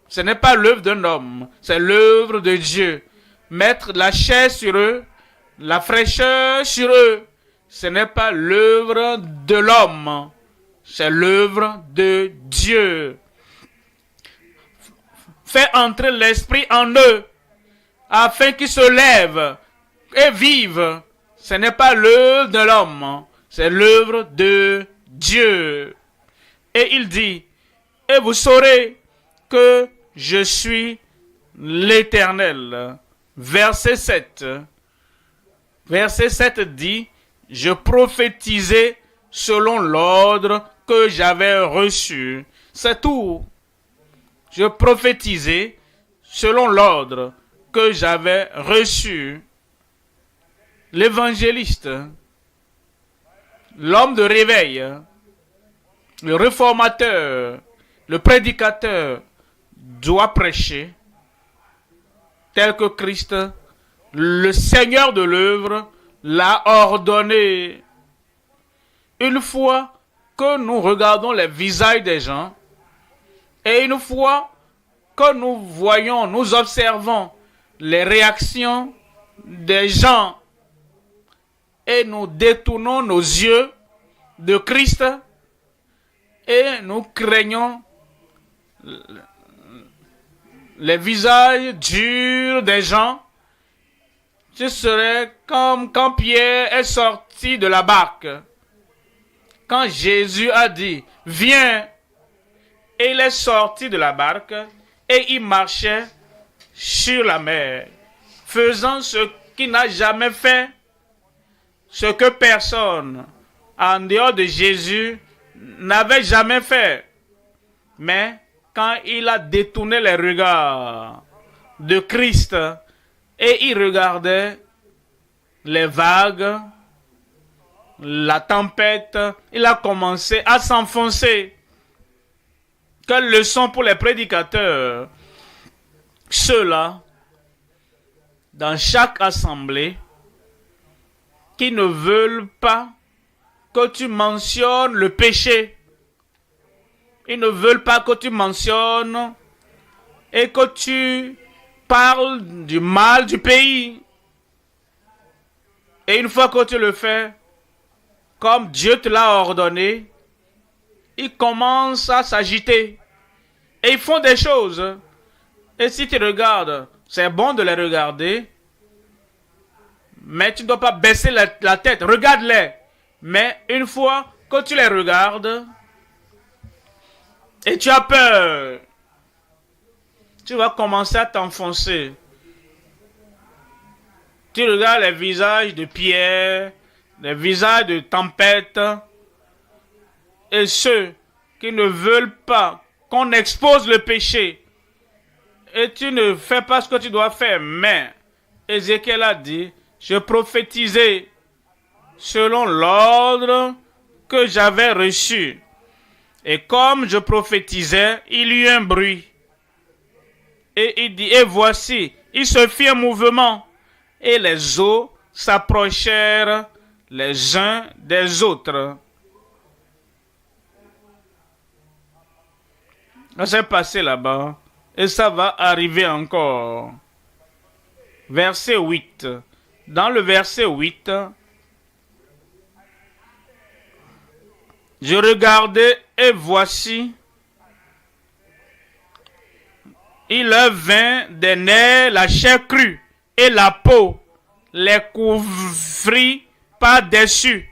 Speaker 1: ce n'est pas l'œuvre d'un homme, c'est l'œuvre de Dieu. Mettre la chair sur eux, la fraîcheur sur eux, ce n'est pas l'œuvre de l'homme, c'est l'œuvre de Dieu. Fait entrer l'esprit en eux, afin qu'ils se lèvent et vivent. Ce n'est pas l'œuvre de l'homme, c'est l'œuvre de Dieu. Et il dit, et vous saurez que je suis l'Éternel. Verset 7. Verset 7 dit, je prophétisais selon l'ordre que j'avais reçu. C'est tout. Je prophétisais selon l'ordre que j'avais reçu. L'évangéliste, l'homme de réveil, le réformateur, le prédicateur doit prêcher tel que Christ, le Seigneur de l'œuvre, l'a ordonné. Une fois que nous regardons les visages des gens et une fois que nous voyons, nous observons les réactions des gens et nous détournons nos yeux de Christ et nous craignons les visages durs des gens, ce serait comme quand Pierre est sorti de la barque. Quand Jésus a dit « Viens », et il est sorti de la barque et il marchait sur la mer, faisant ce qu'il n'a jamais fait, ce que personne en dehors de Jésus n'avait jamais fait. Mais quand il a détourné les regards de Christ et il regardait les vagues, la tempête, il a commencé à s'enfoncer. Quelle leçon pour les prédicateurs, ceux-là, dans chaque assemblée, qui ne veulent pas que tu mentionnes le péché. Ils ne veulent pas que tu mentionnes et que tu parles du mal du pays. Et une fois que tu le fais, comme Dieu te l'a ordonné, ils commencent à s'agiter. Et ils font des choses. Et si tu regardes, c'est bon de les regarder, mais tu ne dois pas baisser la tête. Regarde-les. Mais une fois que tu les regardes, et tu as peur, tu vas commencer à t'enfoncer. Tu regardes les visages de Pierre, les visages de tempête, et ceux qui ne veulent pas qu'on expose le péché, et tu ne fais pas ce que tu dois faire. Mais Ézéchiel a dit, je prophétisais selon l'ordre que j'avais reçu. Et comme je prophétisais, il y eut un bruit. Et il dit, et voici, il se fit un mouvement, et les eaux s'approchèrent les uns des autres. Ça s'est passé là-bas, et ça va arriver encore. Verset 8. Dans le verset 8, je regardais et voici, il leur vint des nerfs, la chair crue et la peau les couvrit par-dessus.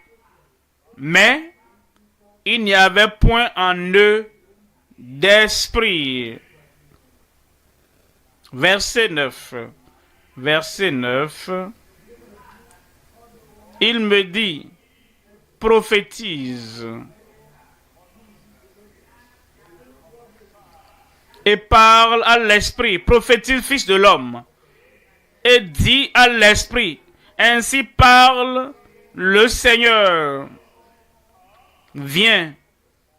Speaker 1: Mais il n'y avait point en eux d'esprit. Verset 9. Verset 9. Il me dit, prophétise et parle à l'esprit, prophétise, fils de l'homme, et dit à l'esprit, ainsi parle le Seigneur. Viens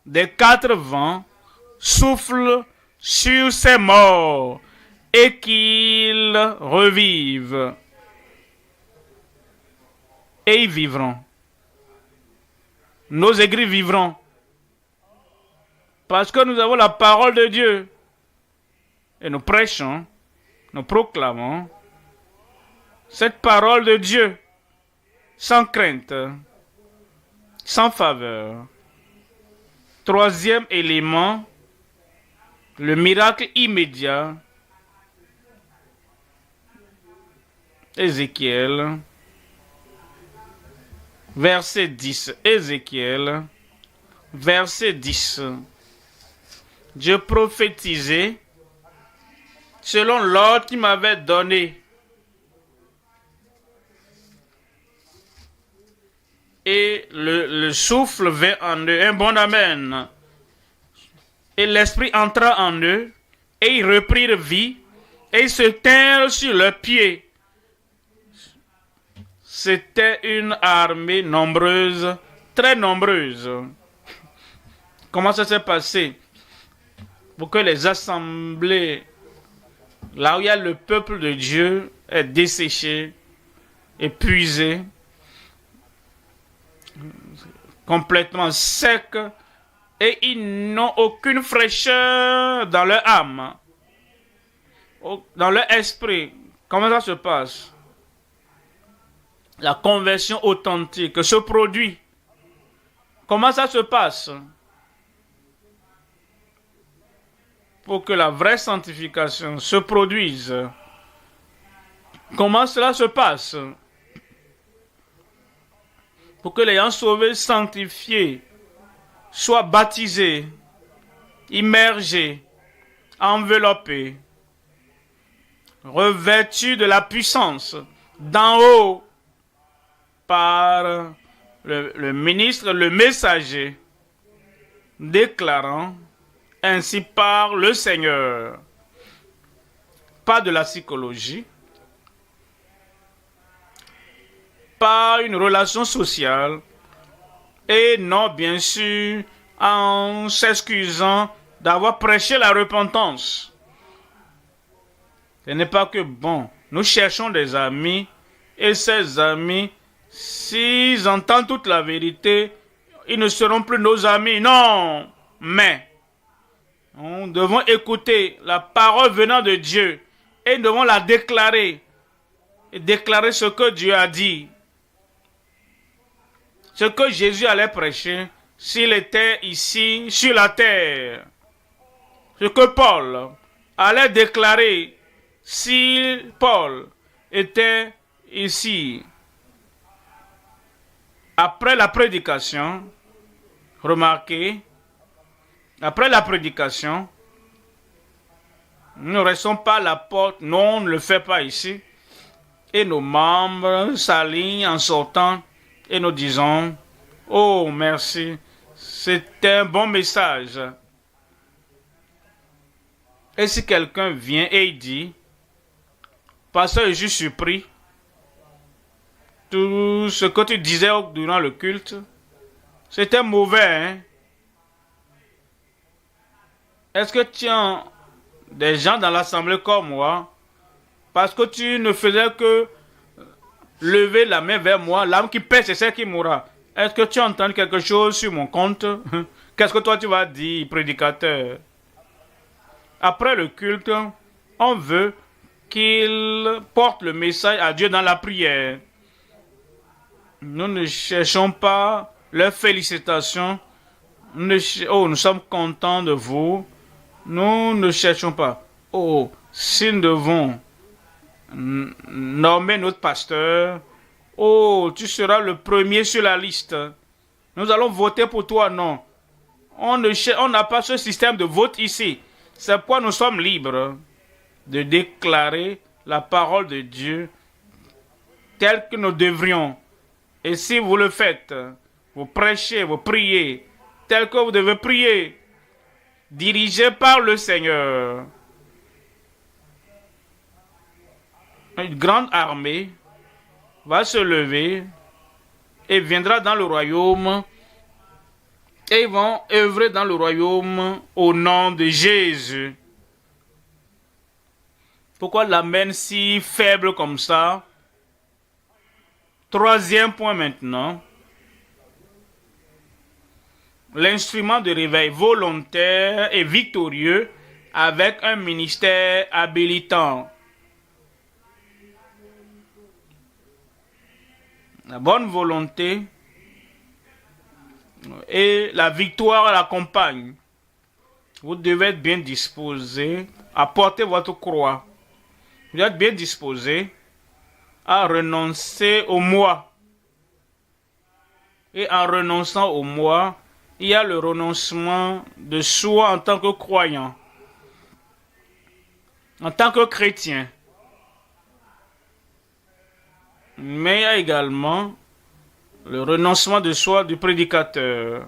Speaker 1: des quatre vents, souffle sur ces morts et qu'ils revivent. Et ils vivront. Nos aigris vivront. Parce que nous avons la parole de Dieu. Et nous prêchons, nous proclamons cette parole de Dieu sans crainte, sans faveur. Troisième élément, le miracle immédiat. Ézéchiel, verset 10. Ézéchiel, verset 10. Je prophétisais selon l'ordre qu'il m'avait donné. Et le souffle vint en eux, un bon amen. Et l'esprit entra en eux, et ils reprirent vie, et ils se tinrent sur leurs pieds. C'était une armée nombreuse, très nombreuse. Comment ça s'est passé? Pour que les assemblées, là où il y a le peuple de Dieu, est desséché, épuisé, complètement sec, et ils n'ont aucune fraîcheur dans leur âme, dans leur esprit. Comment ça se passe? la conversion authentique se produit. Comment ça se passe? Pour que la vraie sanctification se produise. Comment cela se passe? Pour que les gens sauvés, sanctifiés, soient baptisés, immergés, enveloppés, revêtus de la puissance d'en haut par le ministre, le messager, déclarant ainsi par le Seigneur. Pas de la psychologie, pas une relation sociale, et non, bien sûr, en s'excusant d'avoir prêché la repentance. Ce n'est pas que, bon, nous cherchons des amis, et ces amis, s'ils entendent toute la vérité, ils ne seront plus nos amis. Non, mais nous devons écouter la parole venant de Dieu et nous devons la déclarer. Et déclarer ce que Dieu a dit. Ce que Jésus allait prêcher s'il était ici sur la terre. Ce que Paul allait déclarer si Paul était ici. Après la prédication, remarquez, après la prédication, nous ne restons pas à la porte, non, on ne le fait pas ici. Et nos membres s'alignent en sortant et nous disons, oh merci, c'est un bon message. Et si quelqu'un vient et il dit, pasteur, je suis surpris, tout ce que tu disais durant le culte, c'était mauvais, hein? Est-ce que tu as des gens dans l'assemblée comme moi? Parce que tu ne faisais que lever la main vers moi, l'âme qui pèse, c'est celle qui mourra. Est-ce que tu entends quelque chose sur mon compte? Qu'est-ce que toi tu vas dire, prédicateur? Après le culte, on veut qu'il porte le message à Dieu dans la prière. Nous ne cherchons pas leurs félicitations. Oh, nous sommes contents de vous. Nous ne cherchons pas. Oh, si nous devons nommer notre pasteur, oh, tu seras le premier sur la liste. Nous allons voter pour toi, non. On n'a pas ce système de vote ici. C'est pourquoi nous sommes libres de déclarer la parole de Dieu telle que nous devrions. Et si vous le faites, vous prêchez, vous priez, tel que vous devez prier, dirigé par le Seigneur. Une grande armée va se lever et viendra dans le royaume et ils vont œuvrer dans le royaume au nom de Jésus. Pourquoi l'amen si faible comme ça? Troisième point maintenant. L'instrument de réveil volontaire et victorieux avec un ministère habilitant. La bonne volonté et la victoire l'accompagnent. Vous devez être bien disposé à porter votre croix. Vous devez être bien disposé à renoncer au moi. Et en renonçant au moi, il y a le renoncement de soi en tant que croyant, en tant que chrétien. Mais il y a également le renoncement de soi du prédicateur.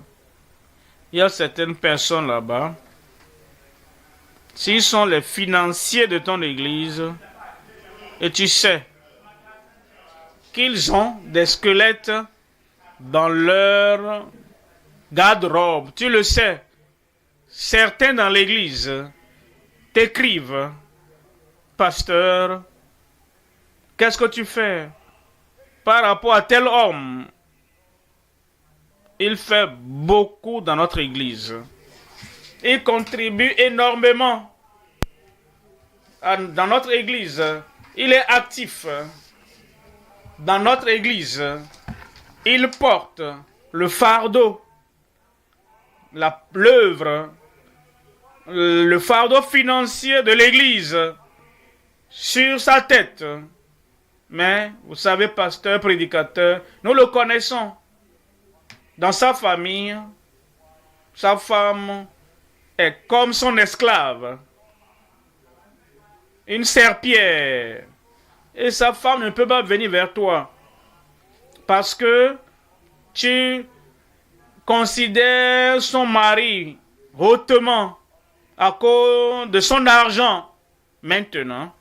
Speaker 1: Il y a certaines personnes là-bas, s'ils sont les financiers de ton église, et tu sais qu'ils ont des squelettes dans leur garde-robe, tu le sais, certains dans l'église t'écrivent, pasteur, qu'est-ce que tu fais par rapport à tel homme? Il fait beaucoup dans notre église. Il contribue énormément dans notre église. Il est actif. dans notre église, il porte le fardeau, l'œuvre, le fardeau financier de l'église sur sa tête. Mais, vous savez, pasteur, prédicateur, nous le connaissons. Dans sa famille, sa femme est comme son esclave, une serpillère. Et sa femme ne peut pas venir vers toi parce que tu considères son mari hautement à cause de son argent. Maintenant,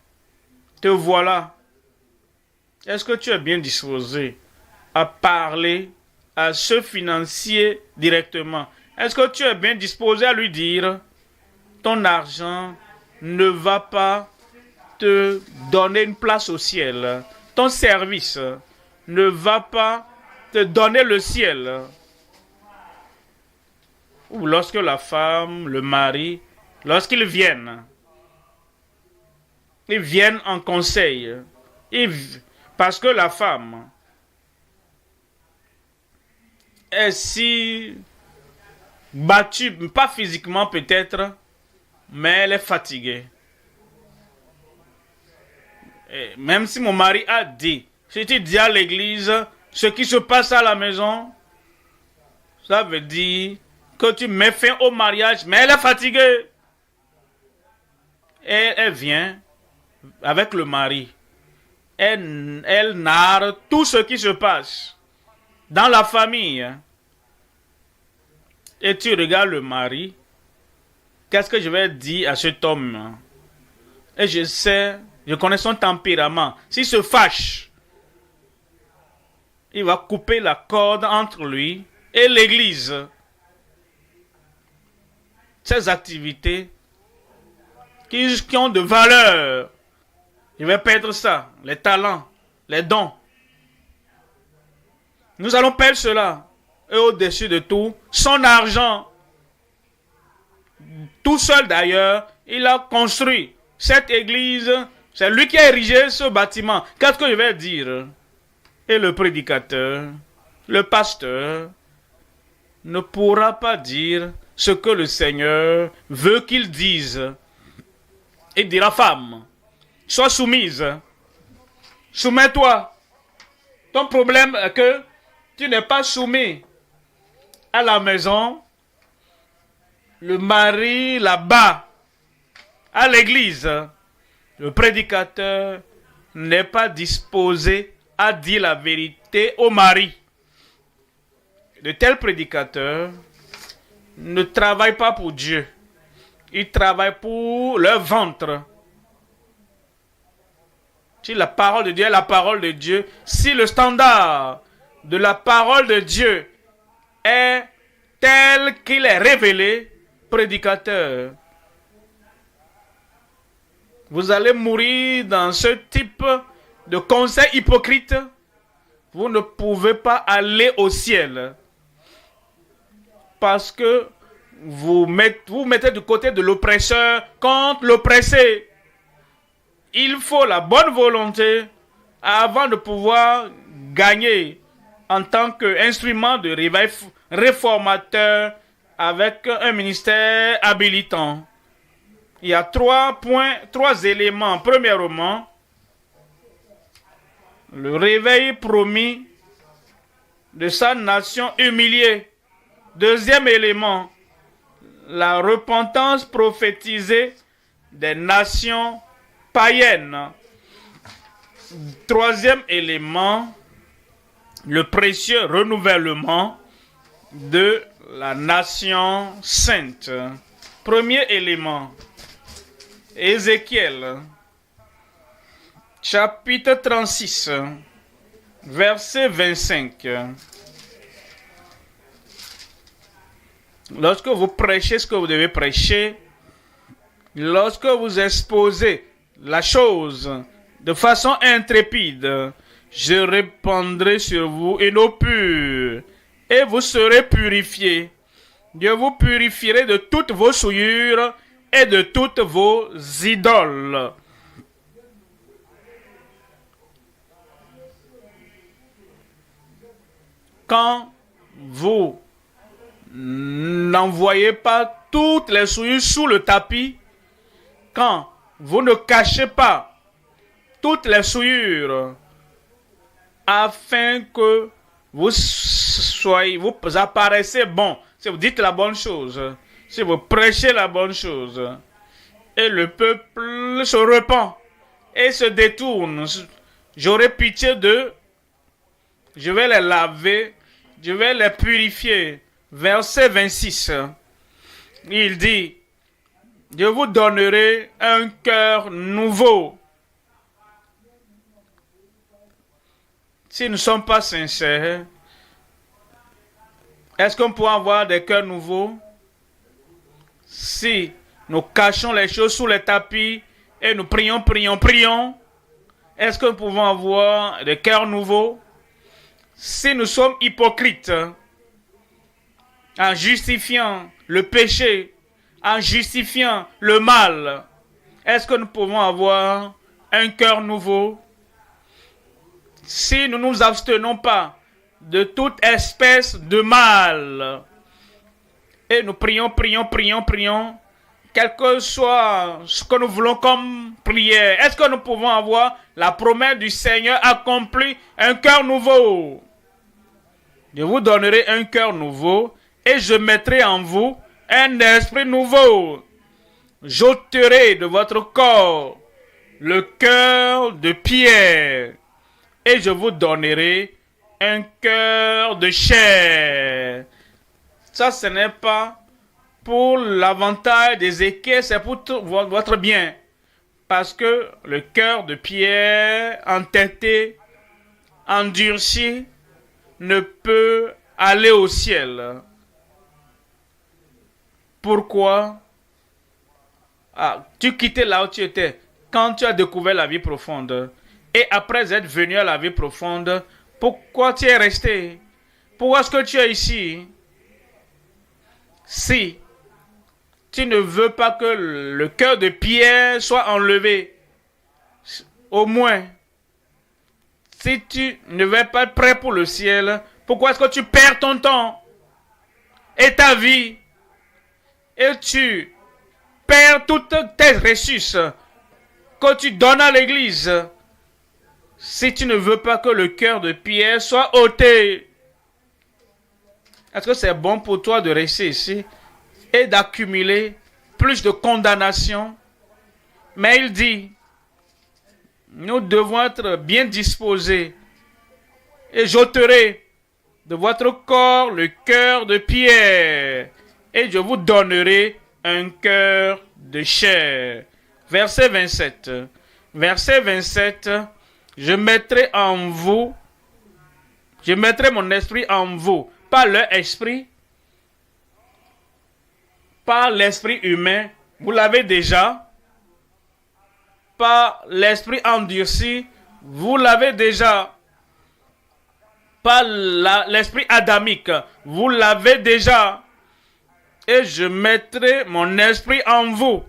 Speaker 1: te voilà. Est-ce que tu es bien disposé à parler à ce financier directement? Est-ce que tu es bien disposé à lui dire, ton argent ne va pas te donner une place au ciel. Ton service ne va pas te donner le ciel. Ou lorsque la femme, le mari, lorsqu'ils viennent en conseil. Parce que la femme est si battue, pas physiquement peut-être, mais elle est fatiguée. Et même si mon mari a dit, si tu dis à l'église ce qui se passe à la maison, ça veut dire que tu mets fin au mariage, mais elle est fatiguée. Et elle vient avec le mari. Elle narre tout ce qui se passe dans la famille. Et tu regardes le mari. Qu'est-ce que je vais dire à cet homme? Et je connais son tempérament. S'il se fâche, il va couper la corde entre lui et l'église. Ces activités qui ont de valeur, je vais perdre ça, les talents, les dons. Nous allons perdre cela. Et au-dessus de tout, son argent. Tout seul d'ailleurs, il a construit cette église. C'est lui qui a érigé ce bâtiment. Qu'est-ce que je vais dire? Et le prédicateur, le pasteur, ne pourra pas dire ce que le Seigneur veut qu'il dise. Il dira, femme, sois soumise. Soumets-toi. Ton problème est que tu n'es pas soumis à la maison. Le mari là-bas, à l'église. Le prédicateur n'est pas disposé à dire la vérité au mari. De tels prédicateurs ne travaillent pas pour Dieu. Ils travaillent pour leur ventre. Si la parole de Dieu est la parole de Dieu, si le standard de la parole de Dieu est tel qu'il est révélé, prédicateur, vous allez mourir dans ce type de conseil hypocrite. Vous ne pouvez pas aller au ciel. Parce que vous mettez du côté de l'oppresseur contre l'oppressé. Il faut la bonne volonté avant de pouvoir gagner en tant qu'instrument de réveil réformateur avec un ministère habilitant. Il y a 3 éléments. Premièrement, le réveil promis de sa nation humiliée. Deuxième élément, la repentance prophétisée des nations païennes. Troisième élément, le précieux renouvellement de la nation sainte. Premier élément, Ézéchiel, chapitre 36, verset 25. Lorsque vous prêchez ce que vous devez prêcher, lorsque vous exposez la chose de façon intrépide, je répandrai sur vous une eau pure et vous serez purifiés. Dieu vous purifierait de toutes vos souillures et de toutes vos idoles. quand vous n'envoyez pas toutes les souillures sous le tapis, quand vous ne cachez pas toutes les souillures, afin que vous apparaissez bon, si vous dites la bonne chose, si vous prêchez la bonne chose, et le peuple se repent et se détourne, j'aurai pitié d'eux, je vais les laver, je vais les purifier. Verset 26, il dit, je vous donnerai un cœur nouveau. Si nous ne sommes pas sincères, est-ce qu'on peut avoir des cœurs nouveaux? Si nous cachons les choses sous les tapis et nous prions, est-ce que nous pouvons avoir des cœurs nouveaux? Si nous sommes hypocrites, en justifiant le péché, en justifiant le mal, est-ce que nous pouvons avoir un cœur nouveau? Si nous ne nous abstenons pas de toute espèce de mal, et nous prions, quel que soit ce que nous voulons comme prière, est-ce que nous pouvons avoir la promesse du Seigneur accomplie, un cœur nouveau? Je vous donnerai un cœur nouveau et je mettrai en vous un esprit nouveau. J'ôterai de votre corps le cœur de pierre et je vous donnerai un cœur de chair. Ça, ce n'est pas pour l'avantage d'Ézéchiel, c'est pour votre bien. Parce que le cœur de pierre entêté, endurci, ne peut aller au ciel. Pourquoi? Tu quittais là où tu étais quand tu as découvert la vie profonde. Et après être venu à la vie profonde, pourquoi tu es resté? Pourquoi est-ce que tu es ici? Si tu ne veux pas que le cœur de pierre soit enlevé, au moins, si tu ne veux pas être prêt pour le ciel, pourquoi est-ce que tu perds ton temps et ta vie et tu perds toutes tes ressources que tu donnes à l'église si tu ne veux pas que le cœur de pierre soit ôté? Est-ce que c'est bon pour toi de rester ici et d'accumuler plus de condamnation? Mais il dit, nous devons être bien disposés. Et j'ôterai de votre corps le cœur de pierre. Et je vous donnerai un cœur de chair. Verset 27. Verset 27. Je mettrai en vous. Je mettrai mon esprit en vous. Pas leur esprit. Pas l'esprit humain. Vous l'avez déjà. Par l'esprit endurci, vous l'avez déjà. Par l'esprit adamique, vous l'avez déjà. Et je mettrai mon esprit en vous.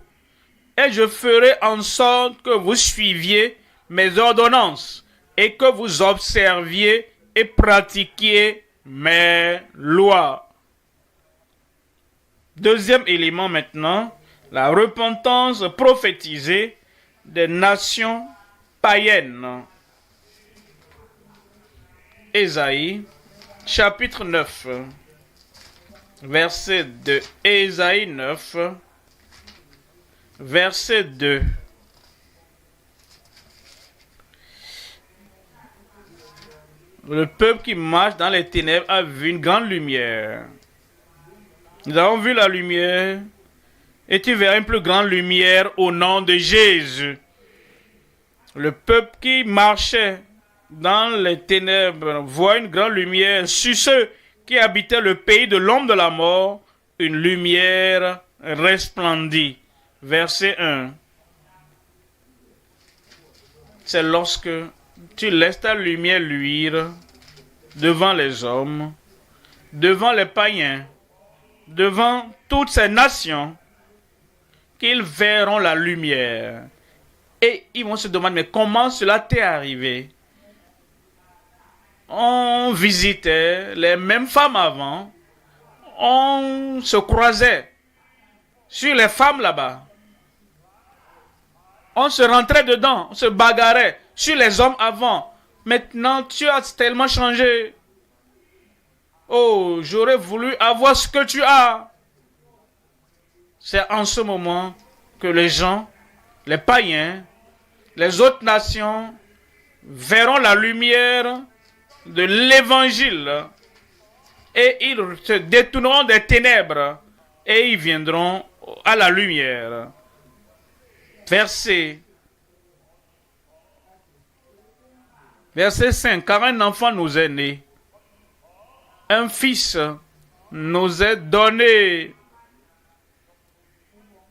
Speaker 1: Et je ferai en sorte que vous suiviez mes ordonnances et que vous observiez et pratiquiez mes lois. Deuxième élément maintenant, la repentance prophétisée des nations païennes. Ésaïe, chapitre 9, verset 2. Ésaïe 9, verset 2. Le peuple qui marche dans les ténèbres a vu une grande lumière. Nous avons vu la lumière. Et tu verras une plus grande lumière au nom de Jésus. Le peuple qui marchait dans les ténèbres voit une grande lumière. Sur ceux qui habitaient le pays de l'ombre de la mort, une lumière resplendit. Verset 1. C'est lorsque tu laisses ta lumière luire devant les hommes, devant les païens, devant toutes ces nations, qu'ils verront la lumière. Et ils vont se demander, mais comment cela t'est arrivé? on visitait les mêmes femmes avant, on se croisait sur les femmes là-bas. On se rentrait dedans, on se bagarrait sur les hommes avant. Maintenant, tu as tellement changé. Oh, j'aurais voulu avoir ce que tu as. C'est en ce moment que les gens, les païens, les autres nations verront la lumière de l'évangile et ils se détourneront des ténèbres et ils viendront à la lumière. Verset 5. Car un enfant nous est né, un fils nous est donné,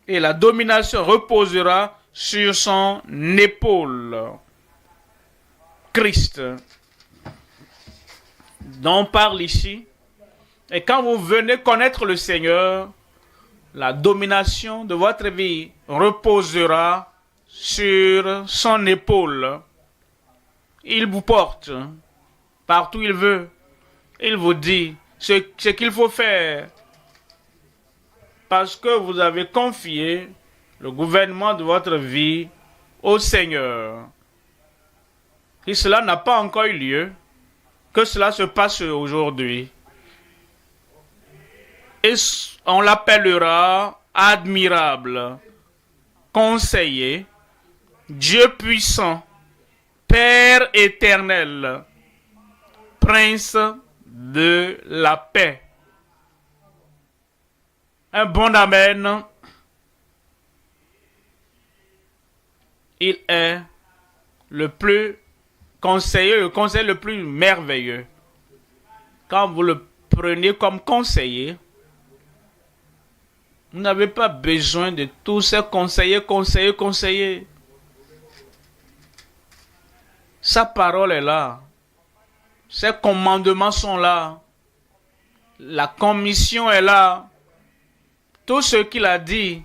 Speaker 1: et la domination reposera sur son épaule. Christ, dont on parle ici. Et quand vous venez connaître le Seigneur, la domination de votre vie reposera sur son épaule. Il vous porte partout où il veut. Il vous dit ce qu'il faut faire. Parce que vous avez confié le gouvernement de votre vie au Seigneur. Et cela n'a pas encore eu lieu, que cela se passe aujourd'hui. Et on l'appellera admirable, conseiller, Dieu puissant, Père éternel, Prince de la paix. Un bon amen. Il est le plus conseiller, le conseiller le plus merveilleux. Quand vous le prenez comme conseiller, vous n'avez pas besoin de tous ces conseillers. Sa parole est là. Ses commandements sont là. La commission est là. Tout ce qu'il a dit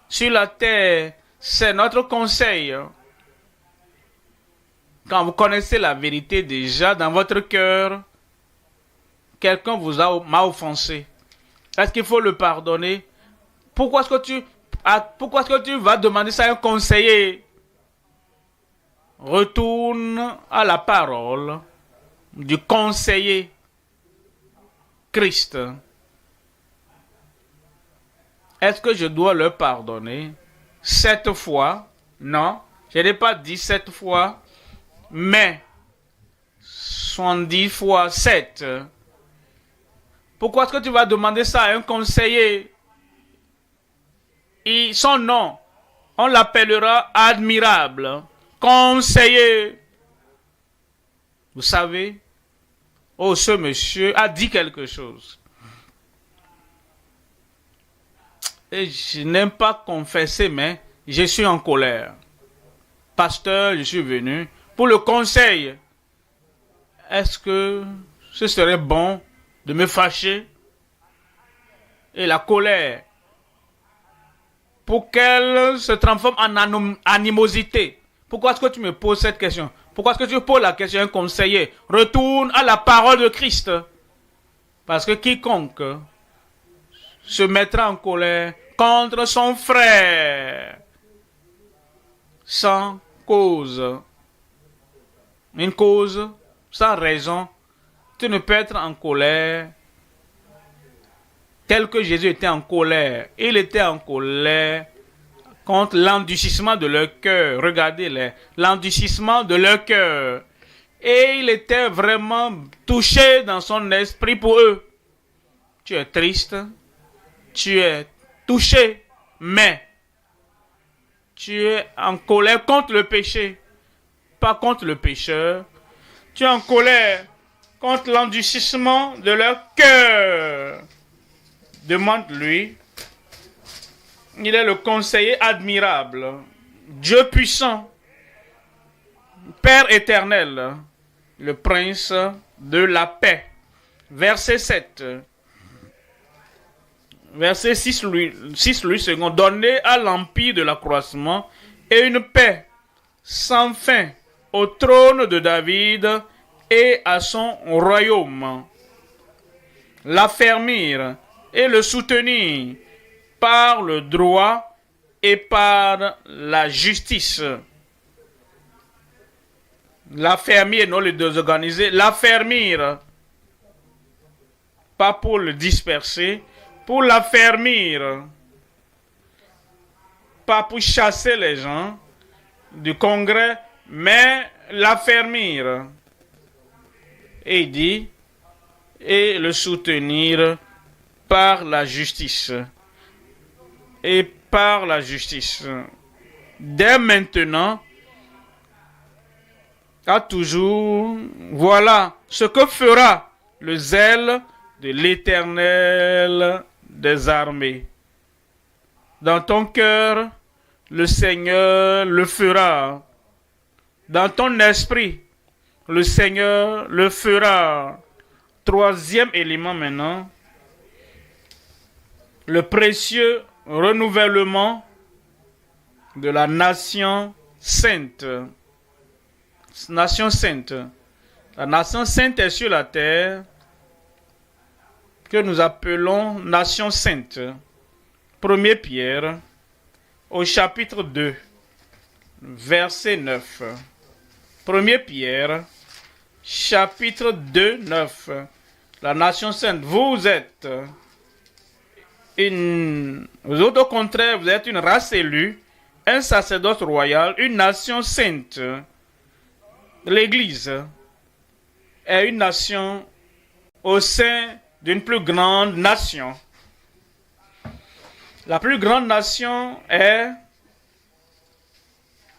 Speaker 1: sur la terre, c'est notre conseil. Quand vous connaissez la vérité déjà dans votre cœur, quelqu'un m'a offensé. Est-ce qu'il faut le pardonner? Pourquoi est-ce que tu vas demander ça à un conseiller? Retourne à la parole du conseiller Christ. Est-ce que je dois le pardonner 7 fois? Non, je n'ai pas dit 7 fois, mais 70 fois 7. Pourquoi est-ce que tu vas demander ça à un conseiller? Et son nom, on l'appellera admirable, conseiller. Vous savez, oh, ce monsieur a dit quelque chose. Et je n'aime pas confesser, mais je suis en colère. Pasteur, je suis venu pour le conseil. Est-ce que ce serait bon de me fâcher? Et la colère, pour qu'elle se transforme en animosité. Pourquoi est-ce que tu me poses cette question? Pourquoi est-ce que tu poses la question à un conseiller? Retourne à la parole de Christ. Parce que quiconque se mettra en colère contre son frère sans cause, une cause sans raison, tu ne peux être en colère tel que Jésus était en colère. Il était en colère contre l'endurcissement de leur cœur. Regardez-les, l'endurcissement de leur cœur. Et il était vraiment touché dans son esprit pour eux. Tu es triste, tu es touché, mais tu es en colère contre le péché, pas contre le pécheur. Tu es en colère contre l'endurcissement de leur cœur. Demande-lui. Il est le conseiller admirable, Dieu puissant, Père éternel, le prince de la paix. Verset 7. Verset 6, lui second. Donner à l'empire de l'accroissement et une paix sans fin au trône de David et à son royaume, l'affermir et le soutenir par le droit et par la justice. L'affermir, non le désorganiser, l'affermir, pas pour le disperser, pour l'affermir, pas pour chasser les gens du congrès, mais l'affermir. Et il dit, et le soutenir par la justice. Et par la justice. Dès maintenant, à toujours, voilà ce que fera le zèle de l'Éternel des armées. Dans ton cœur, le Seigneur le fera. Dans ton esprit, le Seigneur le fera. Troisième élément maintenant, le précieux renouvellement de la nation sainte. Nation sainte. La nation sainte est sur la terre que nous appelons nation sainte. 1 Pierre au chapitre 2, verset 9. 1 Pierre, chapitre 2, 9. La nation sainte, vous êtes vous autres, au contraire, vous êtes une race élue, un sacerdoce royal, une nation sainte. L'Église est une nation au sein d'une plus grande nation. La plus grande nation est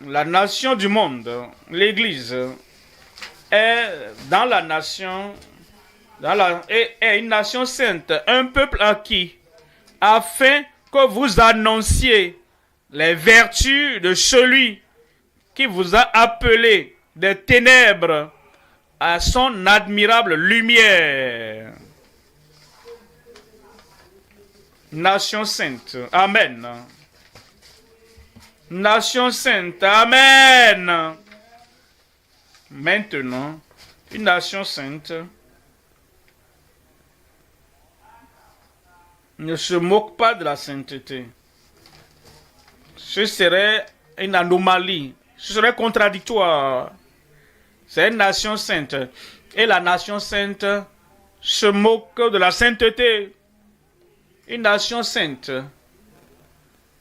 Speaker 1: la nation du monde. L'Église est dans la nation, est une nation sainte, un peuple acquis, afin que vous annonciez les vertus de celui qui vous a appelé des ténèbres à son admirable lumière. Nation sainte, amen. Nation sainte, amen. Maintenant, une nation sainte ne se moque pas de la sainteté. Ce serait une anomalie, ce serait contradictoire. C'est une nation sainte. Et la nation sainte se moque de la sainteté. Une nation sainte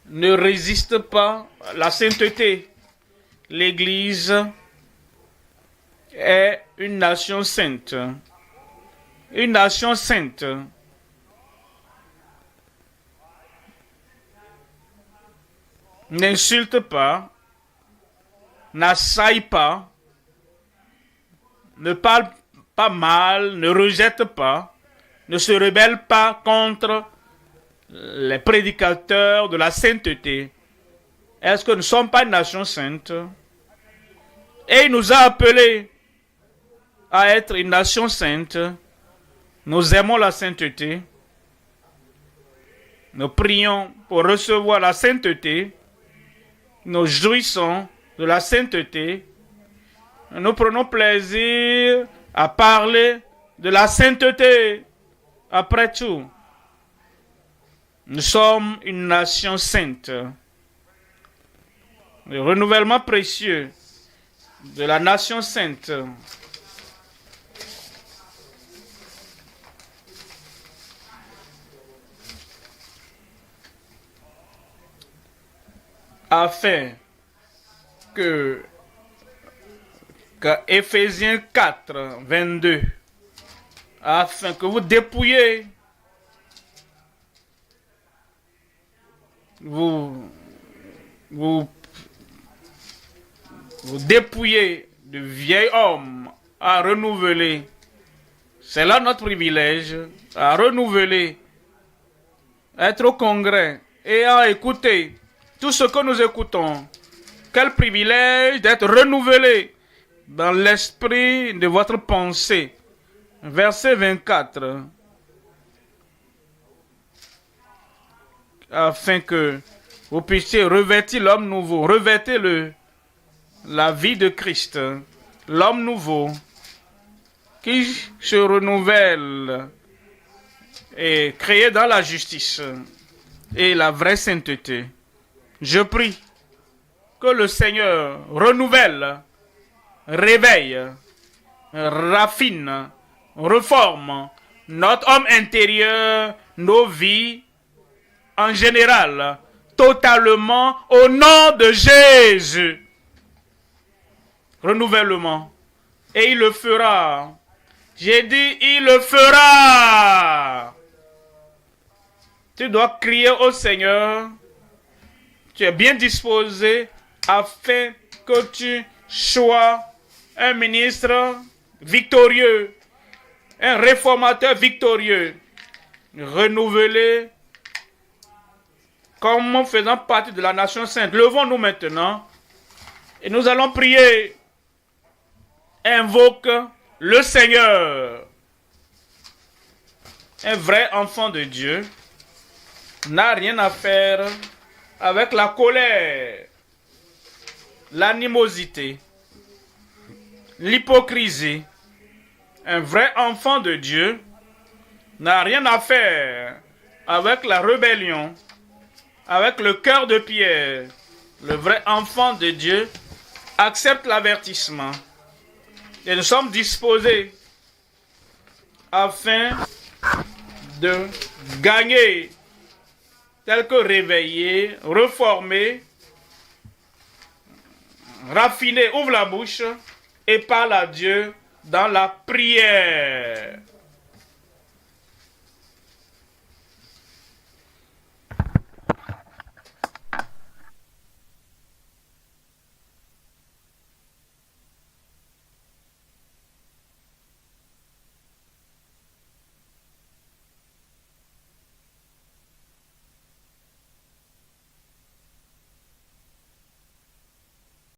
Speaker 1: ne résiste pas à la sainteté. L'Église est une nation sainte. Une nation sainte. N'insulte pas, n'assaille pas, ne parle pas mal, ne rejette pas, ne se rebelle pas contre les prédicateurs de la sainteté. Est-ce que nous ne sommes pas une nation sainte? Et il nous a appelés à être une nation sainte. Nous aimons la sainteté. Nous prions pour recevoir la sainteté. Nous jouissons de la sainteté. Nous prenons plaisir à parler de la sainteté. Après tout, nous sommes une nation sainte. Le renouvellement précieux de la nation sainte afin que Éphésiens 4, 22, afin que vous dépouillez, vous dépouillez de vieil homme à renouveler. C'est là notre privilège, à renouveler, être au congrès et à écouter tout ce que nous écoutons. Quel privilège d'être renouvelé dans l'esprit de votre pensée. Verset 24. Afin que vous puissiez revêtir l'homme nouveau. Revêtez-le. La vie de Christ. L'homme nouveau. qui se renouvelle et créé dans la justice et la vraie sainteté. Je prie que le Seigneur renouvelle, réveille, raffine, reforme notre homme intérieur, nos vies en général, totalement au nom de Jésus. Renouvellement. Et il le fera. J'ai dit, il le fera. Tu dois crier au Seigneur. Tu es bien disposé afin que tu sois un ministre victorieux, un réformateur victorieux, renouvelé comme faisant partie de la nation sainte. Levons-nous maintenant et nous allons prier. Invoque le Seigneur. Un vrai enfant de Dieu n'a rien à faire avec la colère, l'animosité, l'hypocrisie. Un vrai enfant de Dieu n'a rien à faire avec la rébellion, avec le cœur de pierre. Le vrai enfant de Dieu accepte l'avertissement. Et nous sommes disposés afin de gagner, tel que réveiller, reformer, raffiner. Ouvre la bouche et parle à Dieu dans la prière.